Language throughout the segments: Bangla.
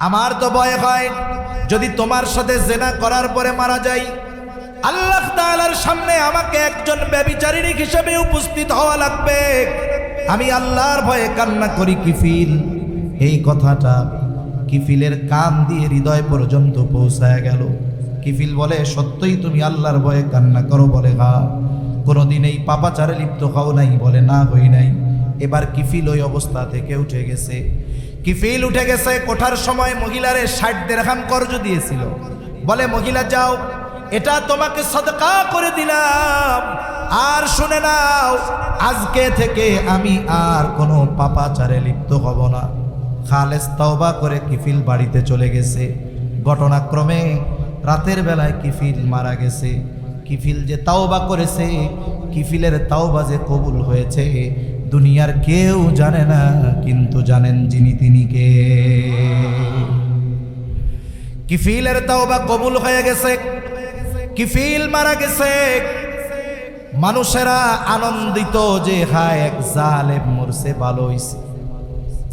আমার তো ভয় হয় যদি তোমার সাথে জেনা করার পরে মারা যাই, আল্লাহ তাআলার সামনে আমাকে একজন ব্যভিচারিণী হিসেবে উপস্থিত হওয়া লাগবে। আমি আল্লাহর ভয়ে কান্না করি কিফিল। এই কথাটা কিফিলের কান দিয়ে হৃদয় পর্যন্ত পৌঁছায় গেল। কিফিল বলে, সত্যই তুমি আল্লাহর ভয়ে কান্না করো? বলে, হ্যাঁ। কোনোদিন এই পাপাচারে লিপ্ত হও নাই? বলে, না, হই নাই। এবার কিফিল ওই অবস্থা থেকে উঠে গেছে। কিফিল উঠে গেছে। কোঠার সময় মহিলারে 60 দিরহাম কর্জ দিয়েছিল। বলে, মহিলা যাও, এটা তোমাকে সদকা করে দিলাম, আর শুনে নাও, আজকে থেকে আমি আর কোনো পাপাচারে লিপ্ত হব না। খালেস তওবা করে কিফিল বাড়িতে চলে গেছে। ঘটনাক্রমে রাতের বেলায় কিফিল মারা গেছে। কিফিল যে তাওবা করেছে, কিফিলের তাওবা যে কবুল হয়েছে, দুনিয়ার কেউ জানে না, কিন্তু জানেন যিনি, তিনি কে। কিফিলের তাওবা কবুল হয়ে গেছে। কিফিল মারা গেছে। মানুষেরা আনন্দিত যে হায় এক জালেম মরছে, ভালো হয়েছে,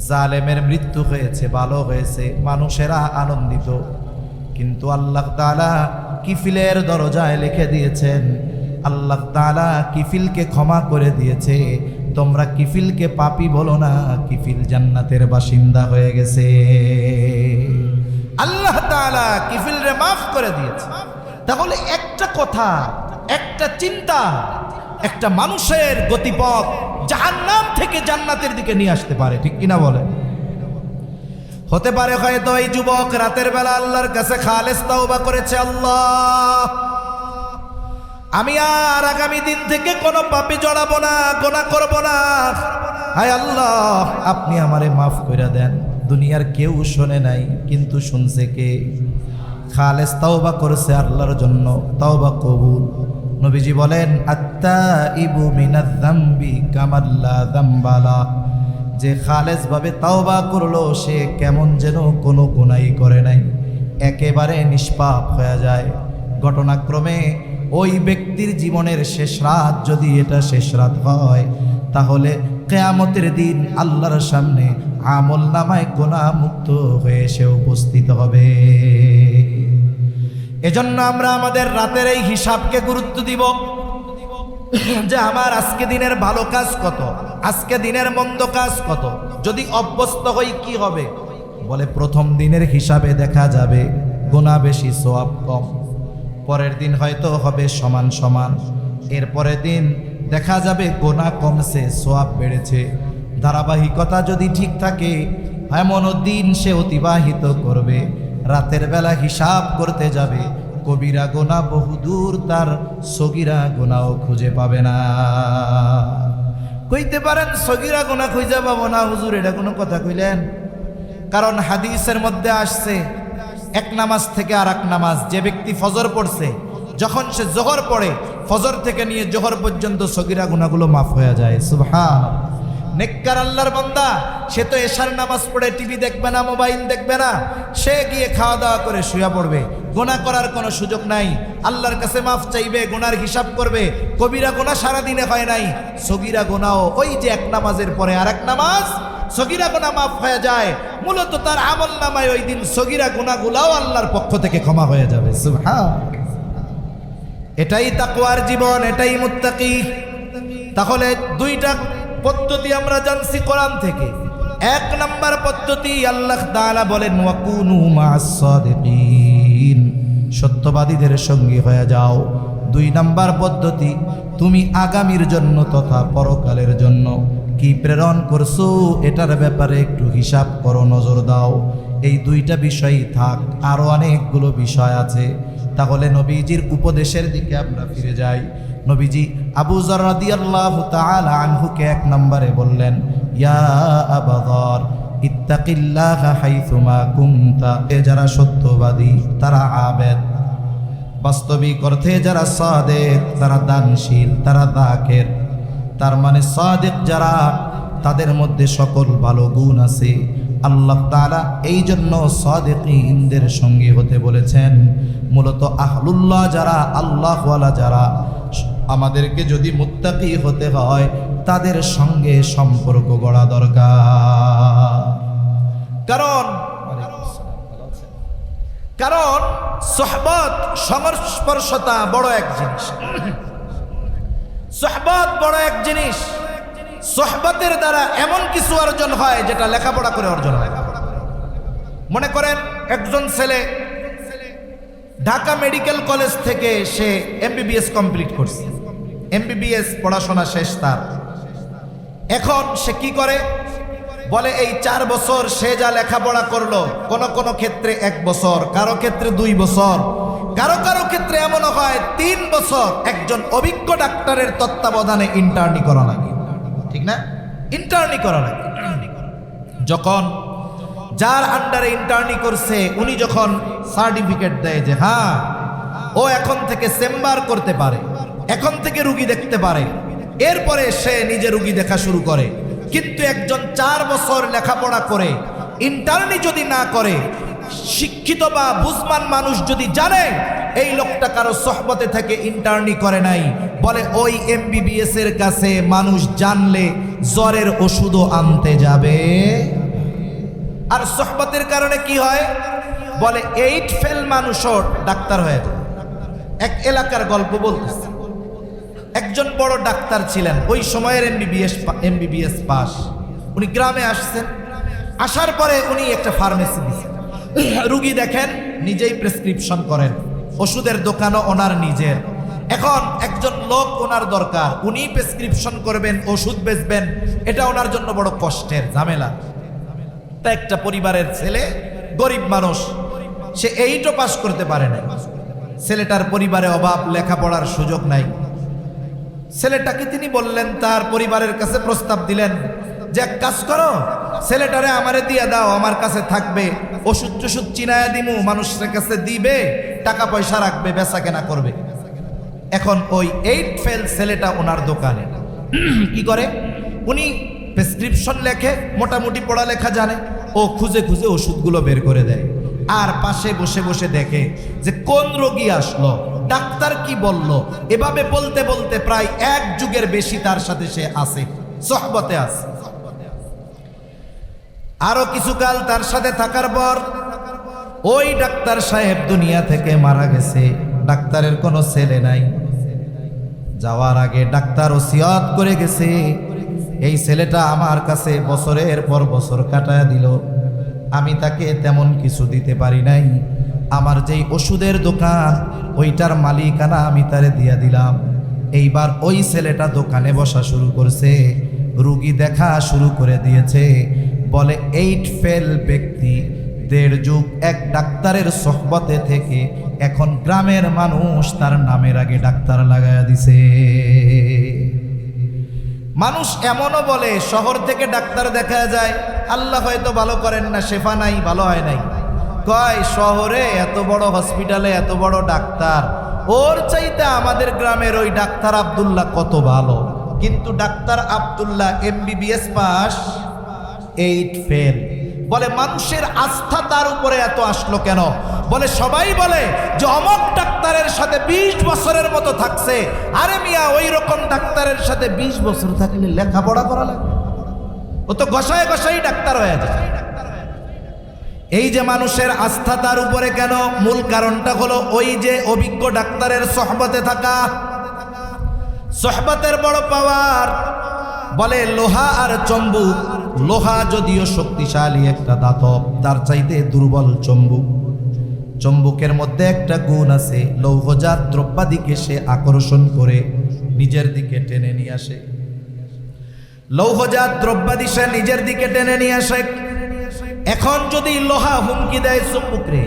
জালেমের মৃত্যু হয়েছে, ভালো হয়েছে, মানুষেরা আনন্দিত। কিন্তু আল্লাহ তাআলা কিফিলের দরজায় লিখে দিয়েছেন, আল্লাহ তাআলা কিফিলকে ক্ষমা করে দিয়েছে। তোমরা কিফিলকে পাপী বলো না, কিফিল জান্নাতের বাসিন্দা হয়ে গেছে। আল্লাহ তাআলা কিফিলরে মাফ করে দিয়েছে। তাহলে একটা কথা, একটা চিন্তা, একটা মানুষের গতিপথ জাহান্নাম থেকে জান্নাতের দিকে নিয়ে আসতে পারে, ঠিক কিনা বলে? হতে পারে হয়তো এই যুবক রাতের বেলা আল্লাহর কাছে খালেস তাওবা করেছে, আল্লাহ, আমি আর আগামী দিন থেকে কোনো পাপে জড়াবো না, গুনাহ করব না। হায় আল্লাহ, আপনি আমারে মাফ করে দেন। দুনিয়ার কেউ শোনে নাই, কিন্তু শুনছে কে? খালেস তাওবা করেছে আল্লাহর জন্য, তাওবা কবুল। নবীজি বলেন, আত্তাইবু মিনাজ যামবি কামাল্লা যামবালা। যে খালেস ভাবে তাওবা করলো, সে কেমন যেন কোনো গুনাহ করে নাই, একেবারে নিষ্পাপ হয়ে যায়। ঘটনাক্রমে ওই ব্যক্তির জীবনের শেষ রাত যদি এটা শেষ রাত হয়, তাহলে কিয়ামতের দিন আল্লাহর সামনে আমল নামায় গুনাহ মুক্ত হয়ে সে উপস্থিত হবে। এজন্য আমরা আমাদের রাতের এই হিসাবকে গুরুত্ব দিব, যে আমার আজকে দিনের ভালো কাজ কত, আজকে দিনের মন্দ কাজ কত। যদি অভ্যস্ত হই কি হবে? বলে, প্রথম দিনের হিসাবে দেখা যাবে গুনাহ বেশি, সওয়াব কম। পরের দিন হয়তো হবে সমান সমান। এরপরের দিন দেখা যাবে গুনাহ কমছে, সওয়াব বেড়েছে। ধারাবাহিকতা যদি ঠিক থাকে, এমনও দিন সে অতিবাহিত করবে, রাতের বেলা হিসাব করতে যাবে, কবিরা গুনাহ বহুদূর, তার সগীরা গুনাহও খুঁজে পাবে না। কইতে পারেন সগীরা গুনাহ খুঁজে পাবো না হুজুর, এটা কোনো কথা কইলেন? কারণ হাদিসের মধ্যে আসছে, এক নামাজ থেকে আর এক নামাজ, যে ব্যক্তি ফজর পড়ছে, যখন সে জোহর পড়ে, ফজর থেকে নিয়ে জোহর পর্যন্ত সগীরা গুনাহগুলো মাফ হয়ে যায়। সুবহানাল্লাহ। নেককার আল্লাহর বান্দা, সে তো এশার নামাজ পড়ে টিভি দেখবে না, মোবাইল দেখবে না, সে গিয়ে খাওয়া দাওয়া করে শুয়ে পড়বে, গুনাহ করার কোনো সুযোগ নাই। আল্লাহর কাছে মাফ চাইবে, গুনার হিসাব করবে। কবিরা গুনাহ সারাদিনে হয় নাই, সগীরা গুনাহও ওই যে এক নামাজের পরে আর এক নামাজ, সগীরা গুনাহ মাফ হয়ে যায়। মূলত তার আমল নামায় ওই দিন সগীরা গুনাহগুলাও আল্লাহর পক্ষ থেকে ক্ষমা হয়ে যাবে। সুবহান। এটাই তাকওয়ার জীবন, এটাই মুত্তাকি। তাহলে দুইটা পদ্ধতি আমরা জানছি কোরআন থেকে। এক নাম্বার পদ্ধতি, আল্লাহ তাআলা বলেন, ওয়াকুনু মা'আস সাদিকিন, সত্যবাদীদের সঙ্গী হয়ে যাও। দুই নাম্বার পদ্ধতি, তুমি আগামীর জন্য তথা পরকালের জন্য কি প্রেরণ করছো, এটার ব্যাপারে একটু হিসাব করো, নজর দাও। এই দুইটা বিষয়ই থাক, আরো অনেকগুলো বিষয় আছে। তাহলে নবীজির উপদেশের দিকে আমরা ফিরে যাই। নবীজি আবু যর রাদিয়াল্লাহু তাআলা আনহুকে এক নম্বরে বললেন, ইয়া আবু যর ইত্তাকিল্লাহা হাইসুমা কুনতা। যারা সত্যবাদী তারা আবেদ, বাস্তবিক অর্থে যারা সাদিক তারা দানশীল, তারা যাকির। তার মানে সাদিক যারা, তাদের মধ্যে সকল ভালো গুণ আছে। আল্লাহ তাআলা এই জন্য সাদিকিনদের সঙ্গী হতে বলেছেন। মূলত আহলুল্লাহ যারা, আল্লাহওয়ালা যারা, আমাদেরকে যদি মুত্তাকি হতে হয় তাদের সঙ্গে সম্পর্ক গড়া দরকার। কারণ কারণ সোহবত, সংস্পর্শতা বড় এক জিনিস। সোহবত বড় এক জিনিস। সোহবতের দ্বারা এমন কিছু অর্জন হয় যেটা লেখাপড়া করে অর্জন হয়। মনে করেন একজন ছেলে ঢাকা মেডিকেল কলেজ থেকে সে এমবিবিএস কমপ্লিট করছে, এমবিবিএস পড়াশোনা শেষ তার। এখন সে কি করে? বলে এই 4 বছর সে যা লেখাপড়া করলো, কোন কোন ক্ষেত্রে 1 বছর, কারো ক্ষেত্রে 2 বছর, কারো কারো ক্ষেত্রে এমন হয় 3 বছর একজন অভিজ্ঞ ডাক্তারের তত্ত্বাবধানে ইন্টার্নি করা লাগে, ঠিক না? ইন্টার্নি করা লাগে। যখন যার আন্ডারে ইন্টার্নি করছে উনি যখন সার্টিফিকেট দেয় যে হ্যাঁ ও এখন থেকে চেম্বার করতে পারে, এখন থেকে রুগী দেখতে পারে, এরপরে সে নিজে রুগী দেখা শুরু করে। কিন্তু একজন 4 বছর লেখাপড়া করে ইন্টার্নি যদি না করে, শিক্ষিত বা বুঝমান মানুষ যদি জানে এই লোকটা কারো সোহবতে থেকে ইন্টার্নি করে নাই, বলে ওই এমবিবিএস এর কাছে মানুষ জানলে জ্বরের ওষুধও আনতে যাবে। আর সোহবতের কারণে কি হয়? বলে 8 ফেল মানুষও ডাক্তার হয়ে যায়। এক এলাকার গল্প বলতেছে। একজন বড় ডাক্তার ছিলেন, ওই সময়ের এমবিবিএস পাস। উনি গ্রামে আসছেন, আসার পরে উনি একটা ফার্মেসি দিচ্ছেন, রুগী দেখেন, নিজেই প্রেসক্রিপশন করেন, ওষুধের দোকানও ওনার নিজের। এখন একজন লোক ওনার দরকার, উনি প্রেসক্রিপশন করবেন, ওষুধ বেচবেন, এটা ওনার জন্য বড় কষ্টের ঝামেলা। তা একটা পরিবারের ছেলে, গরিব মানুষ, সে 8ও পাস করতে পারে না। ছেলেটার পরিবারে অভাব, লেখাপড়ার সুযোগ নাই। ছেলেটাকে তিনি বললেন, তার পরিবারের কাছে প্রস্তাব দিলেন যে এক কাজ করো, ছেলেটারে আমারে দিয়ে দাও, আমার কাছে থাকবে, ওষুধ টষুধ চিনায়া দিমু, মানুষের কাছে দিবে, টাকা পয়সা রাখবে, বেচা কেনা করবে। এখন ওই 8 ফেল ছেলেটা ওনার দোকানে কি করে? উনি প্রেসক্রিপশন লেখে, মোটামুটি পড়ালেখা জানে, ও খুঁজে খুঁজে ওষুধগুলো বের করে দেয়। আর পাশে বসে বসে দেখে যে কোন রোগী আসলো, ডাক্তার কি বলল, এভাবে বলতে বলতে প্রায় 1 যুগের বেশি তার সাথে সে আছে, সোহবতে আছে। আরো কিছুকাল তার সাথে থাকার পর ওই ডাক্তার সাহেব দুনিয়া থেকে মারা গেছে। ডাক্তারের কোনো ছেলে নাই। যাওয়ার আগে ডাক্তার ওসিয়ত করে গেছে, এই ছেলেটা আমার কাছে বছরের পর বছর কাটায় দিল, আমি তাকে তেমন কিছু দিতে পারি নাই। আমার যেই ওষুধের দোকান, ওইটার মালিকানা আমি তারে দিয়া দিলাম। এইবার ওই ছেলেটা দোকানে বসা শুরু করছে, রুগী দেখা শুরু করে দিয়েছে। বলে 8 ফেল ব্যক্তি 1.5 যুগ এক ডাক্তারের সোহবতে থেকে এখন গ্রামের মানুষ তার নামের আগে ডাক্তার লাগায়া দিছে। মানুষ এমনও বলে শহর থেকে ডাক্তার দেখা যায়, আল্লাহ হয়তো ভালো করেন না, শেফা নাই, ভালো হয় নাই। কয় শহরে এত বড় হসপিটালে এত বড় ডাক্তার, ওর চাইতে আমাদের গ্রামের ওই ডাক্তার আব্দুল্লাহ কত ভালো। কিন্তু doctor Abdullah MBBS pass, 8 fail. বলে মানুষের আস্থা তার উপরে এত আসলো কেন? বলে সবাই বলে যে অমক ডাক্তারের সাথে 20 বছরের মতো থাকছে। আরে মিয়া, ওই রকম ডাক্তারের সাথে 20 বছর থাকলে লেখাপড়া করা লাগে? ও তো ঘষায় ঘষাই ডাক্তার হয়ে যায়। এই যে মানুষের আস্থা তার উপরে কেন? মূল কারণটা হলো ওই যে অভিজ্ঞ ডাক্তারের সোহবতে থাকা। সোহবতের বড় পাওয়ার। বলে লোহা আর চম্বুক, লোহা যদিও শক্তিশালী একটা ধাতব, তার চাইতে দুর্বল চম্বুক। চম্বুকের মধ্যে একটা গুণ আছে, লৌহজাত দ্রব্যাদিকে সে আকর্ষণ করে নিজের দিকে টেনে নিয়ে আসে। লৌহজাত দ্রব্যাদি সে নিজের দিকে টেনে নিয়ে আসে। এখন যদি লোহা হুমকি দেয় চম্বুক রে,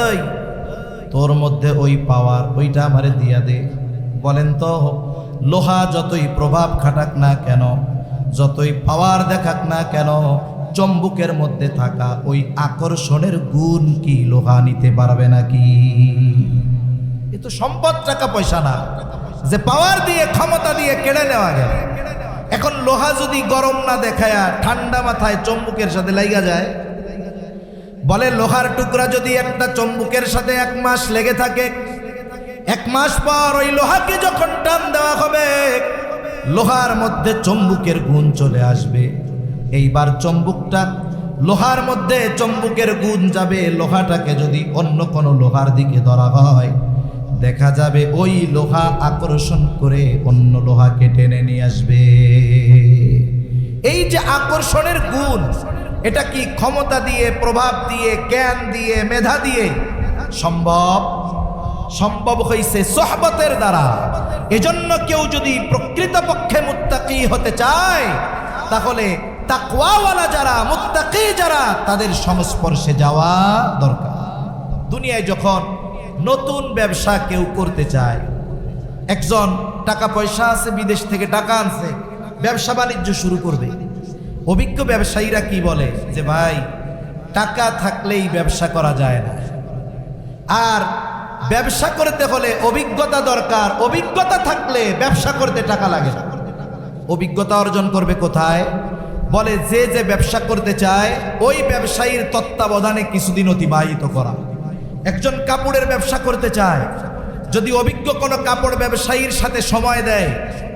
এই তোর মধ্যে ওই পাওয়ার, ওইটা আমারে দিয়া দে। বলেন তো, লোহা যতই প্রভাব খাটাক না কেন, যতই পাওয়ার দেখাক না কেন, চম্বুকের মধ্যে থাকা ওই আকর্ষণের গুণ কি লোহা নিতে পারবে নাকি? এ তো সম্পদ, টাকা পয়সা না, যে পাওয়ার দিয়ে ক্ষমতা দিয়ে কেড়ে নেওয়া গেল। এখন লোহা যদি গরম না দেখায় ঠান্ডা মাথায় চম্বুকের সাথে লাইগা যায়, বলে লোহার টুকরা যদি একটা চম্বুকের সাথে 1 মাস লেগে থাকে, 1 মাস পর ওই লোহাকে যখন টান দেওয়া হবে, লোহার মধ্যে চম্বুকের গুণ চলে আসবে। এইবার চম্বুকটা লোহার মধ্যে চম্বুকের গুণ যাবে, লোহাটাকে যদি অন্য কোনো লোহার দিকে ধরা হয় দেখা যাবে ওই লোহা আকর্ষণ করে অন্য লোহাকে টেনে নিয়ে আসবে। এই যে আকর্ষণের গুণ, এটা কি ক্ষমতা দিয়ে, প্রভাব দিয়ে, জ্ঞান দিয়ে, মেধা দিয়ে সম্ভব? সম্ভব হইছে সোহবতের দ্বারা। এজন্য কেউ যদি প্রকৃতপক্ষে মুত্তাকি হতে চায় তাহলে তাকওয়াওয়ালা যারা, মুত্তাকি যারা, তাদের সংস্পর্শে যাওয়া দরকার। দুনিয়ায় যখন নতুন ব্যবসা কেউ করতে চায়, একজন টাকা পয়সা আছে, বিদেশ থেকে টাকা আনছে, ব্যবসা বাণিজ্য শুরু করবে। অভিজ্ঞ ব্যবসায়ীরা কি বলে যে ভাই টাকা থাকলেই ব্যবসা করা যায় না, আর ব্যবসা করতে হলে অভিজ্ঞতা দরকার, অভিজ্ঞতা থাকলে ব্যবসা করতে টাকা লাগে না। অভিজ্ঞতা অর্জন করবে কোথায়? বলে যে যে ব্যবসা করতে চায় ওই ব্যবসায়ীর তত্ত্বাবধানে কিছুদিন অতিবাহিত করা। একজন কাপড়ের ব্যবসা করতে চায়, যদি অভিজ্ঞ কোনো কাপড় ব্যবসায়ীর সাথে সময় দেয়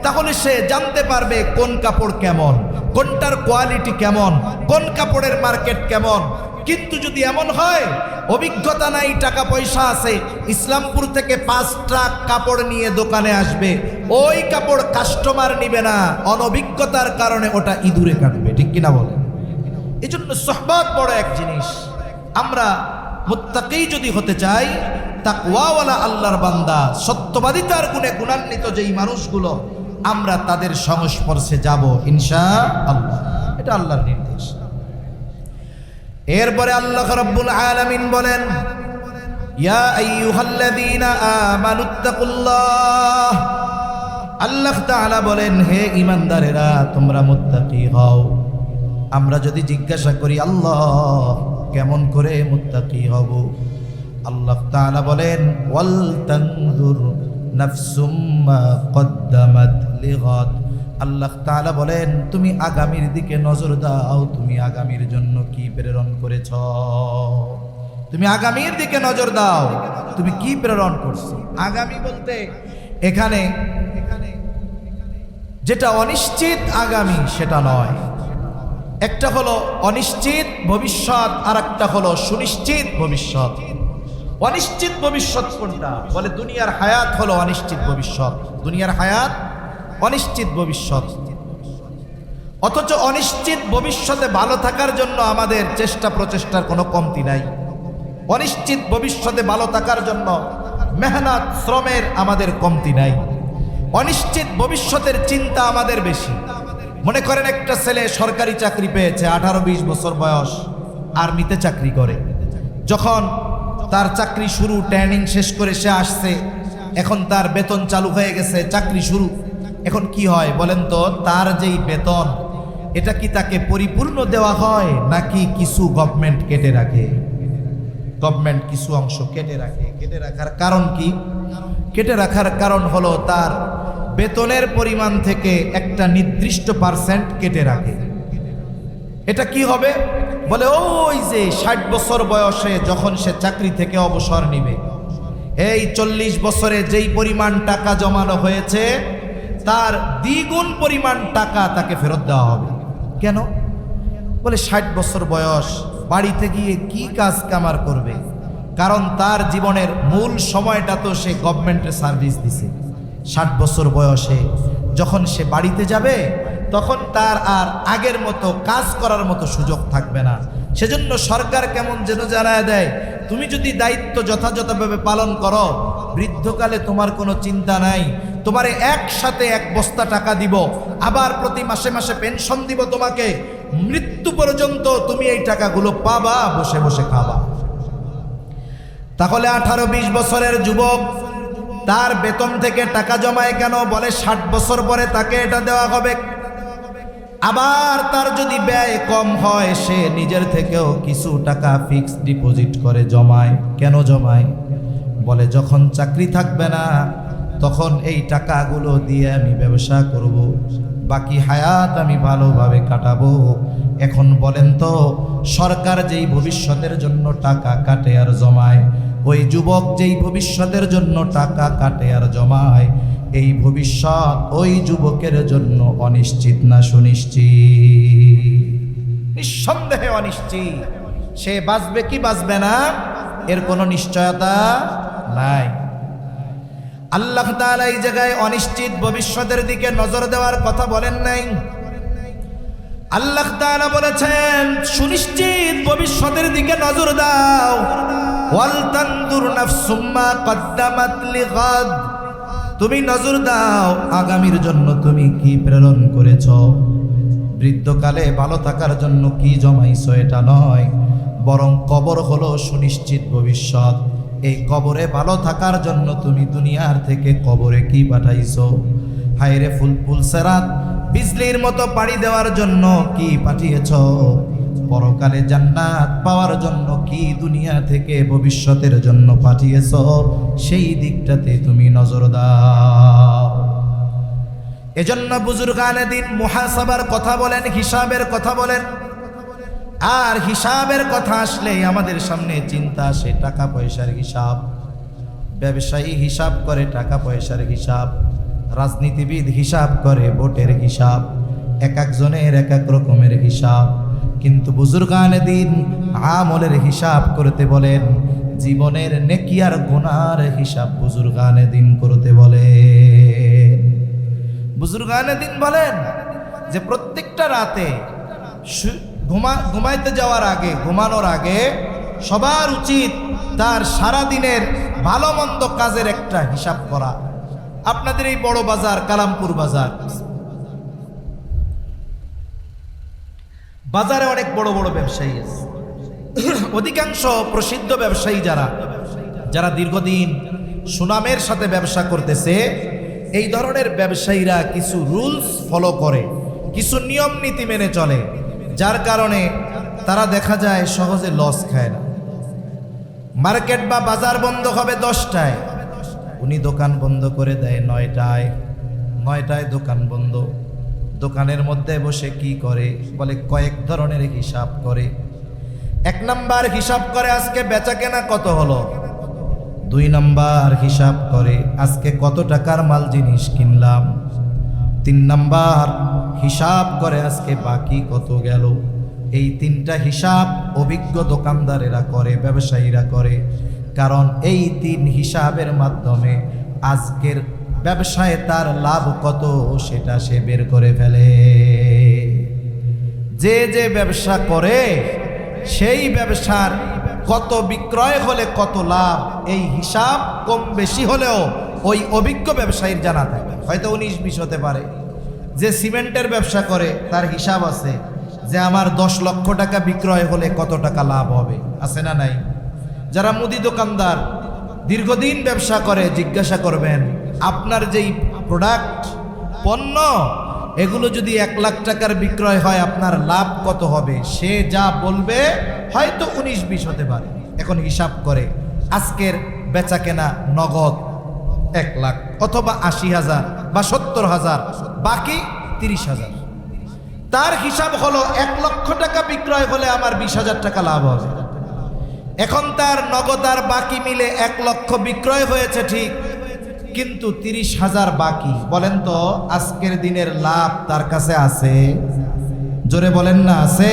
তাহলে সে জানতে পারবে কোন কাপড় কেমন, কোনটার কোয়ালিটি কেমন, কোন কাপড়ের মার্কেট কেমন। কিন্তু যদি এমন হয় অভিজ্ঞতা নাই, টাকা পয়সা আছে, ইসলামপুর থেকে 5 ট্রাক কাপড় নিয়ে দোকানে আসবে, ওই কাপড় কাস্টমার নিবে না, অনভিজ্ঞতার কারণে ওটা ইঁদুরে কাটবে। ঠিক কিনা বলেন? এই জন্য সোহবত বড় এক জিনিস। আমরা মুত্তাকি যদি হতে চাই, তাকওয়াওয়ালা আল্লাহর বান্দা, সত্যবাদিতার গুণে গুণান্বিত যেই মানুষগুলো, আমরা তাদের সংস্পর্শে যাব ইনশাআল্লাহ। এটা আল্লাহর নির্দেশ। এরপরে আল্লাহ রাব্বুল আলামিন বলেন, ইয়া আইয়ুহাল্লাযীনা আমানুত্তাকুল্লাহ। আল্লাহ তাআলা বলেন, হে ঈমানদারেরা তোমরা মুত্তাকি হও। আমরা যদি জিজ্ঞাসা করি আল্লাহ কেমন করে মুত্তাকি হব, আল্লাহ তাআলা বলেন, ওয়াল তানজুর নাফসুম মা কদ্দামাত লিগাদ। আল্লাহ তাআলা বলেন, তুমি আগামীর দিকে নজর দাও, তুমি আগামীর জন্য কি প্রেরণ করেছ, তুমি আগামীর দিকে নজর দাও, তুমি কি প্রেরণ করছো। আগামী বলতে এখানে যেটা অনিশ্চিত আগামী সেটা নয়। একটা হলো অনিশ্চিত ভবিষ্যৎ, আর একটা হলো সুনিশ্চিত ভবিষ্যৎ। অনিশ্চিত ভবিষ্যৎ কোনটা? বলে দুনিয়ার হায়াত হলো অনিশ্চিত ভবিষ্যৎ। দুনিয়ার হায়াত অনিশ্চিত ভবিষ্যৎ। অথচ অনিশ্চিত ভবিষ্যতে ভালো থাকার জন্য আমাদের চেষ্টা প্রচেষ্টার কোনো কমতি নাই। অনিশ্চিত ভবিষ্যতে ভালো থাকার জন্য মেহনত শ্রমের আমাদের কমতি নাই। অনিশ্চিত ভবিষ্যতের চিন্তা আমাদের বেশি। মনে করেন একটা ছেলে সরকারি চাকরি পেয়েছে, 18-20 বছর বয়স, আর্মিতে চাকরি করে। যখন তার চাকরি শুরু, ট্রেনিং শেষ করে সে আসছে, এখন তার বেতন চালু হয়ে গেছে, চাকরি শুরু। এখন কি হয় বলেন তো? তার যেই বেতন, এটা কি তাকে পরিপূর্ণ দেওয়া হয় নাকি কিছু গভর্নমেন্ট কেটে রাখে? গভর্নমেন্ট কিছু অংশ কেটে রাখে। কেটে রাখার কারণ কি? কেটে রাখার কারণ হলো তার বেতনের পরিমাণ থেকে একটা নির্দিষ্ট % কেটে রাখে। এটা কি হবে? বলে ওই যে 60 বছর বয়সে যখন সে চাকরি থেকে অবসর নিবে, এই 40 বছরে যেই পরিমাণ টাকা জমানো হয়েছে তার দ্বিগুণ পরিমাণ টাকা তাকে ফেরত দেওয়া হবে। কেন? বলে 60 বছর বয়স, বাড়িতে গিয়ে কি কাজ কামার করবে? কারণ তার জীবনের মূল সময়টা তো সে গভর্নমেন্টের সার্ভিস দিছে। 60 বছর বয়সে যখন সে বাড়িতে যাবে তখন তার আর আগের মতো কাজ করার মতো সুযোগ থাকবে না। সেজন্য সরকার কেমন যেন জানায় দেয়, তুমি যদি দায়িত্ব যথাযথভাবে পালন করো, বৃদ্ধকালে তোমার কোনো চিন্তা নাই, তোমারে একসাথে 1 বস্তা টাকা দিব, আবার প্রতি মাসে মাসে পেনশন দিব তোমাকে, মৃত্যু পর্যন্ত তুমি এই টাকাগুলো পাবা, বসে বসে খাবা। তাহলে 18-20 বছরের যুবক তার বেতন থেকে টাকা জমায় কেন? বলে 60 বছর পরে তাকে এটা দেওয়া হবে। আবার তার যদি ব্যয় কম হয়, সে নিজের থেকেও কিছু টাকা ফিক্সড ডিপোজিট করে জমায়। কেন জমায়? বলে যখন চাকরি থাকবে না তখন এই টাকাগুলো দিয়ে আমি ব্যবসা করব, বাকি হায়াত আমি ভালোভাবে কাটাবো। এখন বলেন তো, সরকার যেই ভবিষ্যতের জন্য টাকা কাটে আর জমায়, ওই যুবক যেই ভবিষ্যতের জন্য টাকা কাটে আর জমায়, এই ভবিষ্যৎ ওই যুবকের জন্য অনিশ্চিত না সুনিশ্চিত? নিঃসন্দেহে অনিশ্চিত। সে বাঁচবে কি বাঁচবে না এর কোনো নিশ্চয়তা নাই। আল্লাহ তাআলা এই জায়গায় অনিশ্চিত ভবিষ্যতের দিকে নজর দেওয়ার কথা বলেন নাই। আল্লাহ তাআলা বলেছেন সুনিশ্চিত ভবিষ্যতের দিকে নজর দাও। ওয়াল তানদুর নাফসুম মা কদ্দামাত লিগাদ, তুমি নজর দাও আগামীর জন্য তুমি কি প্রেরণ করেছ। বৃদ্ধকালে ভালো থাকার জন্য কি জমাইছো এটা নয়, বরং কবর হলো সুনিশ্চিত ভবিষ্যৎ। এই কবরে ভালো থাকার জন্য তুমি দুনিয়ার থেকে কবরে কি পাঠাইছো। হায়রে ফুলফুল সেরাত বিজলির মতো পাড়ি দেওয়ার জন্য কি পাঠিয়েছ। পরকালে জান্নাত পাওয়ার জন্য কি দুনিয়া থেকে ভবিষ্যতের জন্য পাঠিয়েছ, সেই দিকটাতে তুমি নজর দাও। এজন্য বুজুর্গানে দিন মুহাসাবার কথা বলেন, হিসাবের কথা বলেন। আর হিসাবের কথা আসলে আমাদের সামনে চিন্তা আসে টাকা পয়সার হিসাব। ব্যবসায়ী হিসাব করে টাকা পয়সার হিসাব, রাজনীতিবিদ হিসাব করে ভোটের হিসাব, এক একজনের এক এক রকমের হিসাব। কিন্তু বুজুর্গানে দিন আমলের হিসাব করতে বলেন, জীবনের নেকি আর গুনার হিসাব বুজুর্গানে দিন করতে বলেন। বুজুর্গানে দিন বলেন যে প্রত্যেকটা রাতে ঘুমাইতে যাওয়ার আগে, ঘুমানোর আগে সবার উচিত তার সারা দিনের ভালো মন্দ কাজের একটা হিসাব করা। আপনাদের এই বড় বাজার কালামপুর বাজার, বাজারে অনেক বড় বড় ব্যবসায়ী আছে। অধিকাংশ প্রসিদ্ধ ব্যবসায়ী যারা দীর্ঘদিন সুনামের সাথে ব্যবসা করতেছে, এই ধরনের ব্যবসায়ীরা কিছু রুলস ফলো করে, কিছু নিয়ম নীতি মেনে চলে, যার কারণে তারা দেখা যায় সহজে লস খায় না। মার্কেট বা বাজার বন্ধ হবে 10টায়, উনি দোকান বন্ধ করে দেয় 9টায় দোকান বন্ধ। দোকানের মধ্যে বসে কি করে বলে কয়েক ধরনের হিসাব করে। 1 নাম্বার হিসাব করে আজকে বেচা কেনা কত হলো। 2 নাম্বার হিসাব করে আজকে কত টাকার মাল জিনিস কিনলাম। 3 নাম্বার হিসাব করে আজকে বাকি কত গেল। এই 3টা হিসাব অভিজ্ঞ দোকানদারেরা করে, ব্যবসায়ীরা করে। কারণ এই 3 হিসাবের মাধ্যমে আজকের ব্যবসায় তার লাভ কত সেটা সে বের করে ফেলে। যে ব্যবসা করে সেই ব্যবসার কত বিক্রয় হলে কত লাভ, এই হিসাব কম বেশি হলেও ওই অভিজ্ঞ ব্যবসায়ীর জানা থাকে। হয়তো 19-20 হতে পারে। যে সিমেন্টের ব্যবসা করে তার হিসাব আছে যে আমার 10 লক্ষ টাকা বিক্রয় হলে কত টাকা লাভ হবে, আছে না নাই? যারা মুদি দোকানদার দীর্ঘদিন ব্যবসা করে, জিজ্ঞাসা করবেন আপনার যেই প্রোডাক্ট পণ্য এগুলো যদি 1 লাখ টাকার বিক্রয় হয় আপনার লাভ কত হবে, সে যা বলবে হয়তো 19-20 হতে পারে। এখন হিসাব করে আজকের বেচা কেনা নগদ 1 লাখ অথবা 80,000 বা 70,000, বাকি 30,000। তার হিসাব হলো 1 লক্ষ টাকা বিক্রয় হলে আমার 20,000 টাকা লাভ হবে। এখন তার নগদ আর বাকি মিলে 1 লক্ষ বিক্রয় হয়েছে ঠিক, কিন্তু 30,000 বাকি। বলেন তো আজকের দিনের লাভ তার কাছে আছে? জোরে বলেন না, আছে?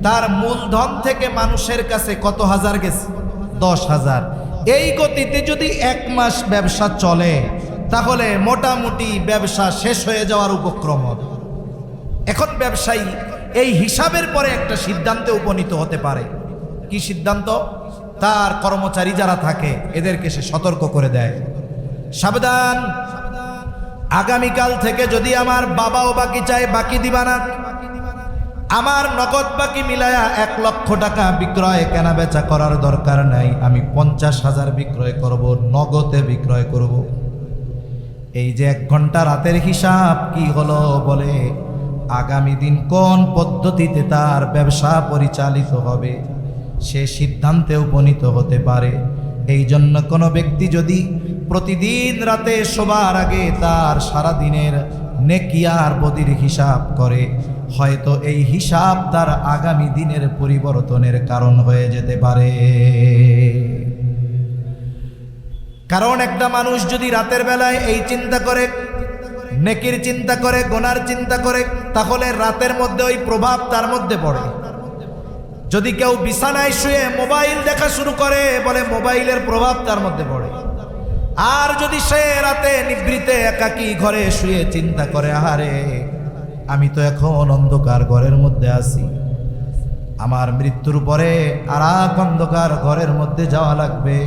তার মূলধন থেকে মানুষের কাছে কত হাজার গেছে? 10,000। এই গতিতে যদি 1 মাস ব্যবসা চলে তাহলে মোটামুটি ব্যবসা শেষ হয়ে যাওয়ার উপক্রম হবে। এখন ব্যবসায়ী এই হিসাবের পরে একটা সিদ্ধান্তে উপনীত হতে পারে। কি সিদ্ধান্ত? তার কর্মচারী যারা থাকে এদেরকে সে সতর্ক করে দেয়, সাবধান, আগামীকাল থেকে যদি আমার বাবাও বাকি চায় বাকি দিবা না। আমার নগদ বাকি মিলায়া 1 লক্ষ টাকা বিক্রয় কেনা বেচা করার দরকার নাই, আমি 50,000 বিক্রয় করব, নগদে বিক্রয় করব। এই যে 1 ঘন্টা রাতের হিসাব কি হলো, বলে আগামী দিন কোন পদ্ধতিতে তার ব্যবসা পরিচালিত হবে সে সিদ্ধান্তে উপনীত হতে পারে। এই জন্য কোনো ব্যক্তি যদি প্রতিদিন রাতে শোবার আগে তার সারা দিনের নেকি আর বদির হিসাব করে, হয়তো এই হিসাব তার আগামী দিনের পরিবর্তনের কারণ হয়ে যেতে পারে। কারণ একটা মানুষ যদি রাতের বেলায় এই চিন্তা করে নেকির চিন্তা করে, গুনার চিন্তা করে, তাহলে রাতের মধ্যে ওই প্রভাব তার মধ্যে পড়ে। যদি কেউ বিছানায় শুয়ে মোবাইল দেখা শুরু করে, বলে মোবাইলের প্রভাব তার মধ্যে পড়ে। আর যদি সে রাতে নিভৃতে একাকী ঘরে শুয়ে চিন্তা করে, আহারে আমি তো এখন অন্ধকার ঘরের মধ্যে আছি, আমার মৃত্যুর পরে আর এক অন্ধকার ঘরের মধ্যে যাওয়া লাগবে,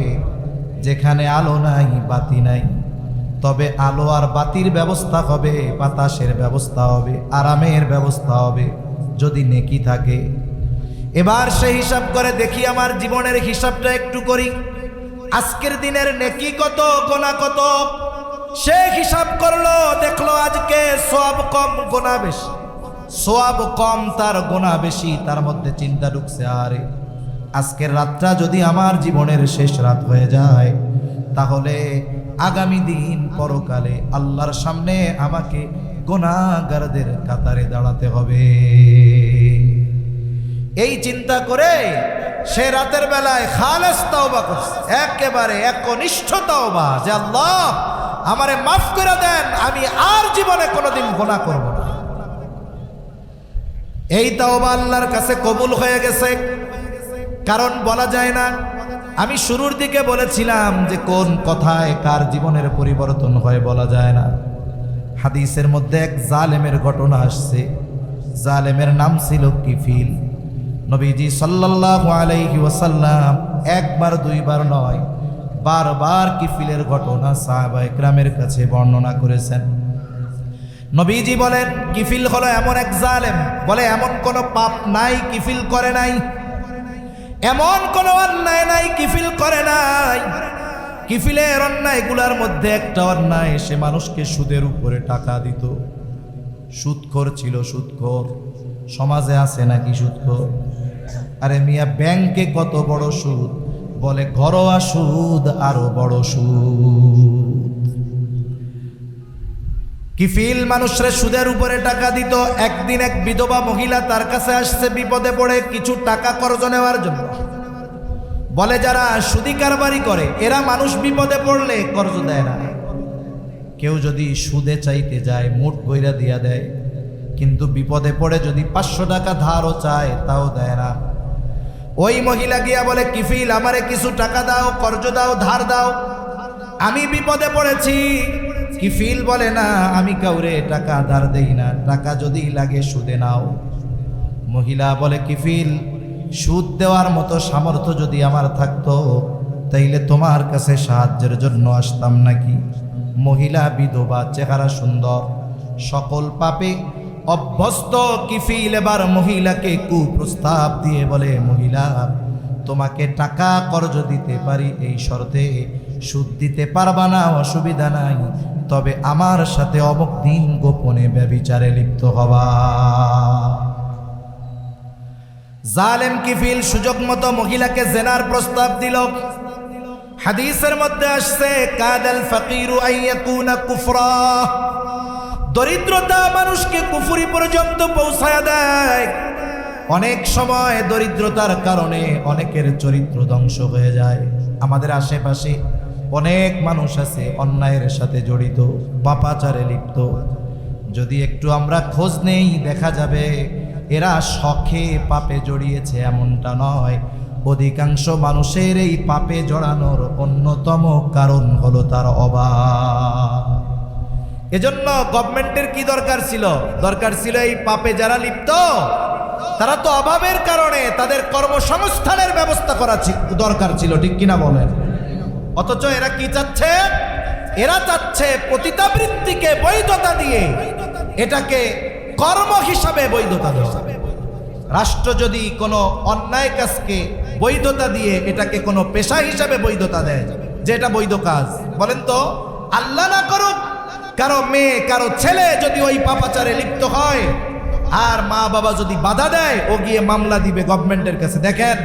যেখানে আলো নাই বাতি নাই, তবে আলো আর বাতির ব্যবস্থা হবে, বাতাসের ব্যবস্থা হবে, আরামের ব্যবস্থা হবে যদি নেকি থাকে। এবার সে হিসাব করে, দেখি আমার জীবনের হিসাবটা একটু করি, আজকের দিনের নেকি কত, গোনা কত। সে হিসাব করলো, দেখলো আজকে সওয়াব কম গোনা বেশি, সওয়াব কম তার গোনা বেশি। তার মধ্যে চিন্তা ঢুকছে, আরে আজকের রাতটা যদি আমার জীবনের শেষ রাত হয়ে যায়, তাহলে আগামী দিন পরকালে আল্লাহর সামনে আমাকে গুনাহগারদের কাতারে দাঁড়াতে হবে। এই চিন্তা করে সে রাতের বেলায় খালেস তাওবা করছে, একেবারে একনিষ্ঠ তাওবা, যে আল্লাহ আমারে মাফ করে দেন, আমি আর জীবনে কোনোদিন গুনাহ করব না। এই তাওবা আল্লাহর কাছে কবুল হয়ে গেছে। কারণ বলা যায় না, আমি শুরুর দিকে বলেছিলাম যে কোন কথায় কার জীবনের পরিবর্তন হয় বলা যায় না। হাদিসের মধ্যে এক জালেমের ঘটনা আসছে। জালেমের নাম ছিল কিফিল। নবীজি সাল্লাল্লাহু আলাইহি ওয়াসাল্লাম একবার দুইবার নয়, বারবার কিফিলের ঘটনা সাহাবায়ে কেরামের কাছে বর্ণনা করেছেন। নবীজি বলেন, কিফিল হলো এমন এক জালেম, বলে এমন কোনো পাপ নাই কিফিল করে নাই, এমন কোনো অন্যায় নাই কিফিল করে নাই। কিফিলের অন্যায়গুলোর মধ্যে একটা অন্যায়, সে মানুষকে সুদের উপরে টাকা দিত। সুদখোর ছিল, সুদখোর। সমাজে আছে নাকি সুদখোর? আরে মিয়া, ব্যাংকে কত বড় সুদ, বলে ঘরোয়া সুদ আরো বড় সুদ। কিফিল মানুষরে সুদের উপরে টাকা দিত। একদিন এক বিধবা মহিলা তার কাছে আসছে বিপদে পড়ে কিছু টাকা কর্জ নেওয়ার জন্য। বলে যারা সুদি কারবারি করে এরা মানুষ বিপদে পড়লে কর্জ দেয় না। কেউ যদি সুদে চাইতে যায় মুঠ বইরা দিয়া দেয়, কিন্তু বিপদে পড়ে যদি 500 টাকা ধারও চায় তাও দেয় না। ওই মহিলা গিয়া বলে, কিফিল আমারে কিছু টাকা দাও, কর্জ দাও, ধার দাও, আমি বিপদে পড়েছি। কিফিল বলে, না আমি কাউরে টাকা ধার দেই না, টাকা যদি লাগে সুদে নাও। মহিলা বলে, কিফিল সুদ দেওয়ার মতো সামর্থ্য যদি আমার থাকতো তাইলে তোমার কাছে সাহায্যের জন্য আসতাম নাকি। মহিলা বিধবা, চেহারা সুন্দর, সকল পাপে অভ্যস্ত কিফিল এবার মহিলাকে কুপ্রস্তাব দিয়ে বলে, মহিলা তোমাকে টাকা কর্জ দিতে পারি এই শর্তে, সুদ দিতে পারবা না অসুবিধা নাই, তবে আমার সাথে অমুক দিন গোপনে ব্যভিচারে লিপ্ত হবা। জালেম কিফিল সুযোগ মতো মহিলাকে জেনার প্রস্তাব দিল। হাদিসের মধ্যে আসছে, কাদাল ফাকিরু আইয়াকুনা কুফরা, দরিদ্রতা মানুষকে কুফরি পর্যন্ত পৌঁছায় দেয়। অনেক সময় দরিদ্রতার কারণে অনেকের চরিত্র ধ্বংস হয়ে যায়। আমাদের আশেপাশে অনেক মানুষ আছে অন্যায়ের সাথে জড়িত, পাপাচারে লিপ্ত। যদি একটু আমরা খোঁজ নেই দেখা যাবে এরা শখে পাপে জড়িয়েছে এমনটা নয়। অধিকাংশ মানুষের এই পাপে জড়ানোর অন্যতম কারণ হলো তার অভাব। এজন্য গভর্নমেন্টের কি দরকার ছিল? দরকার ছিল এই পাপে যারা লিপ্ত তারা তো অভাবের কারণে তাদের কর্মসংস্থানের ব্যবস্থা করা দরকার ছিল, ঠিক কিনা বলেন? অথচ এরা কি চাচ্ছে? এরা চাচ্ছে পতিতাবৃত্তিকে বৈধতা দিয়ে এটাকে কর্ম হিসাবে বৈধতা দেয়। রাষ্ট্র যদি কোনো অন্যায় কাজকে বৈধতা দিয়ে এটাকে কোনো পেশা হিসাবে বৈধতা দেয় যে এটা বৈধ কাজ, বলেন তো আল্লাহ না করুক কারো মেয়ে কারো ছেলে যদি ওই পাপাচারে লিপ্ত হয় আর মা বাবা যদি বাধা দেয়, ও গিয়ে মামলা দিবে গভর্নমেন্টের কাছে, দেখেন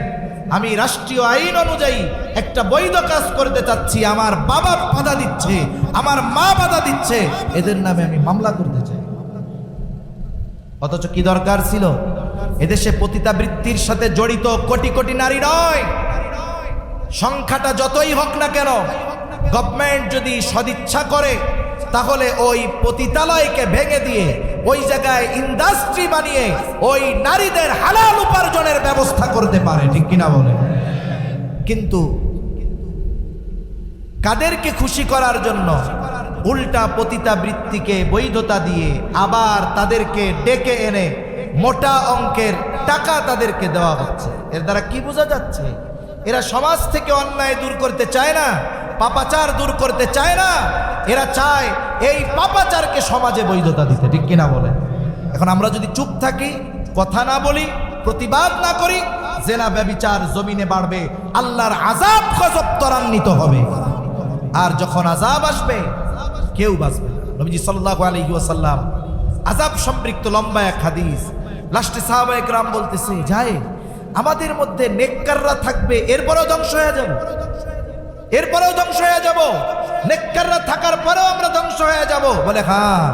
আমি রাষ্ট্রীয় আইন অনুযায়ী একটা বৈধ কাজ করতে চাচ্ছি, আমার বাবা বাধা দিচ্ছে, আমার মা বাধা দিচ্ছে, এদের নামে আমি মামলা করতে চাই। অথচ কি দরকার ছিল? এদেশে পতিতাবৃত্তির সাথে জড়িত কোটি কোটি নারী নয়, সংখ্যাটা যতই হোক না কেন, গভর্নমেন্ট যদি সদিচ্ছা করে তাহলে ওই পতিতালয়কে ভেঙে দিয়ে ওই জায়গায় ইন্ডাস্ট্রি বানিয়ে ওই নারীদের হালাল উপার্জনের ব্যবস্থা করতে পারে, ঠিক কিনা বলে? কিন্তু কাদেরকে খুশি করার জন্য উল্টা পতিতাবৃত্তিকে বৈধতা দিয়ে আবার তাদেরকে ডেকে এনে মোটা অঙ্কের টাকা তাদেরকে দেওয়া হচ্ছে। এর দ্বারা কি বোঝা যাচ্ছে? এরা সমাজ থেকে অন্যায় দূর করতে চায় না, পাপাচার দূর করতে চায় না, এরা চায় এই পাপাচারকে সমাজে বৈধতা দিতে, ঠিক কিনা বলে? এখন আমরা যদি চুপ থাকি, কথা না বলি, প্রতিবাদ না করি, জেনা ব্যভিচার জমিনে বাড়বে, আল্লাহর আযাব গজব ত্বরান্বিত হবে। আর যখন আযাব আসবে কেউ বাঁচবে না। নবীজি সাল্লাল্লাহু আলাইহি ওয়াসাল্লাম আযাব সম্পৃক্ত লম্বা এক হাদিস, লাস্টে সাহাবায়ে কেরাম বলতেছে, যায় আমাদের মধ্যে নেককাররা থাকবে, এরপরেও ধ্বংস হয়ে যাব, এরপরেও ধ্বংস হয়ে যাব, নেককাররা থাকার পরেও আমরা ধ্বংস হয়ে যাব। বলে হ্যাঁ,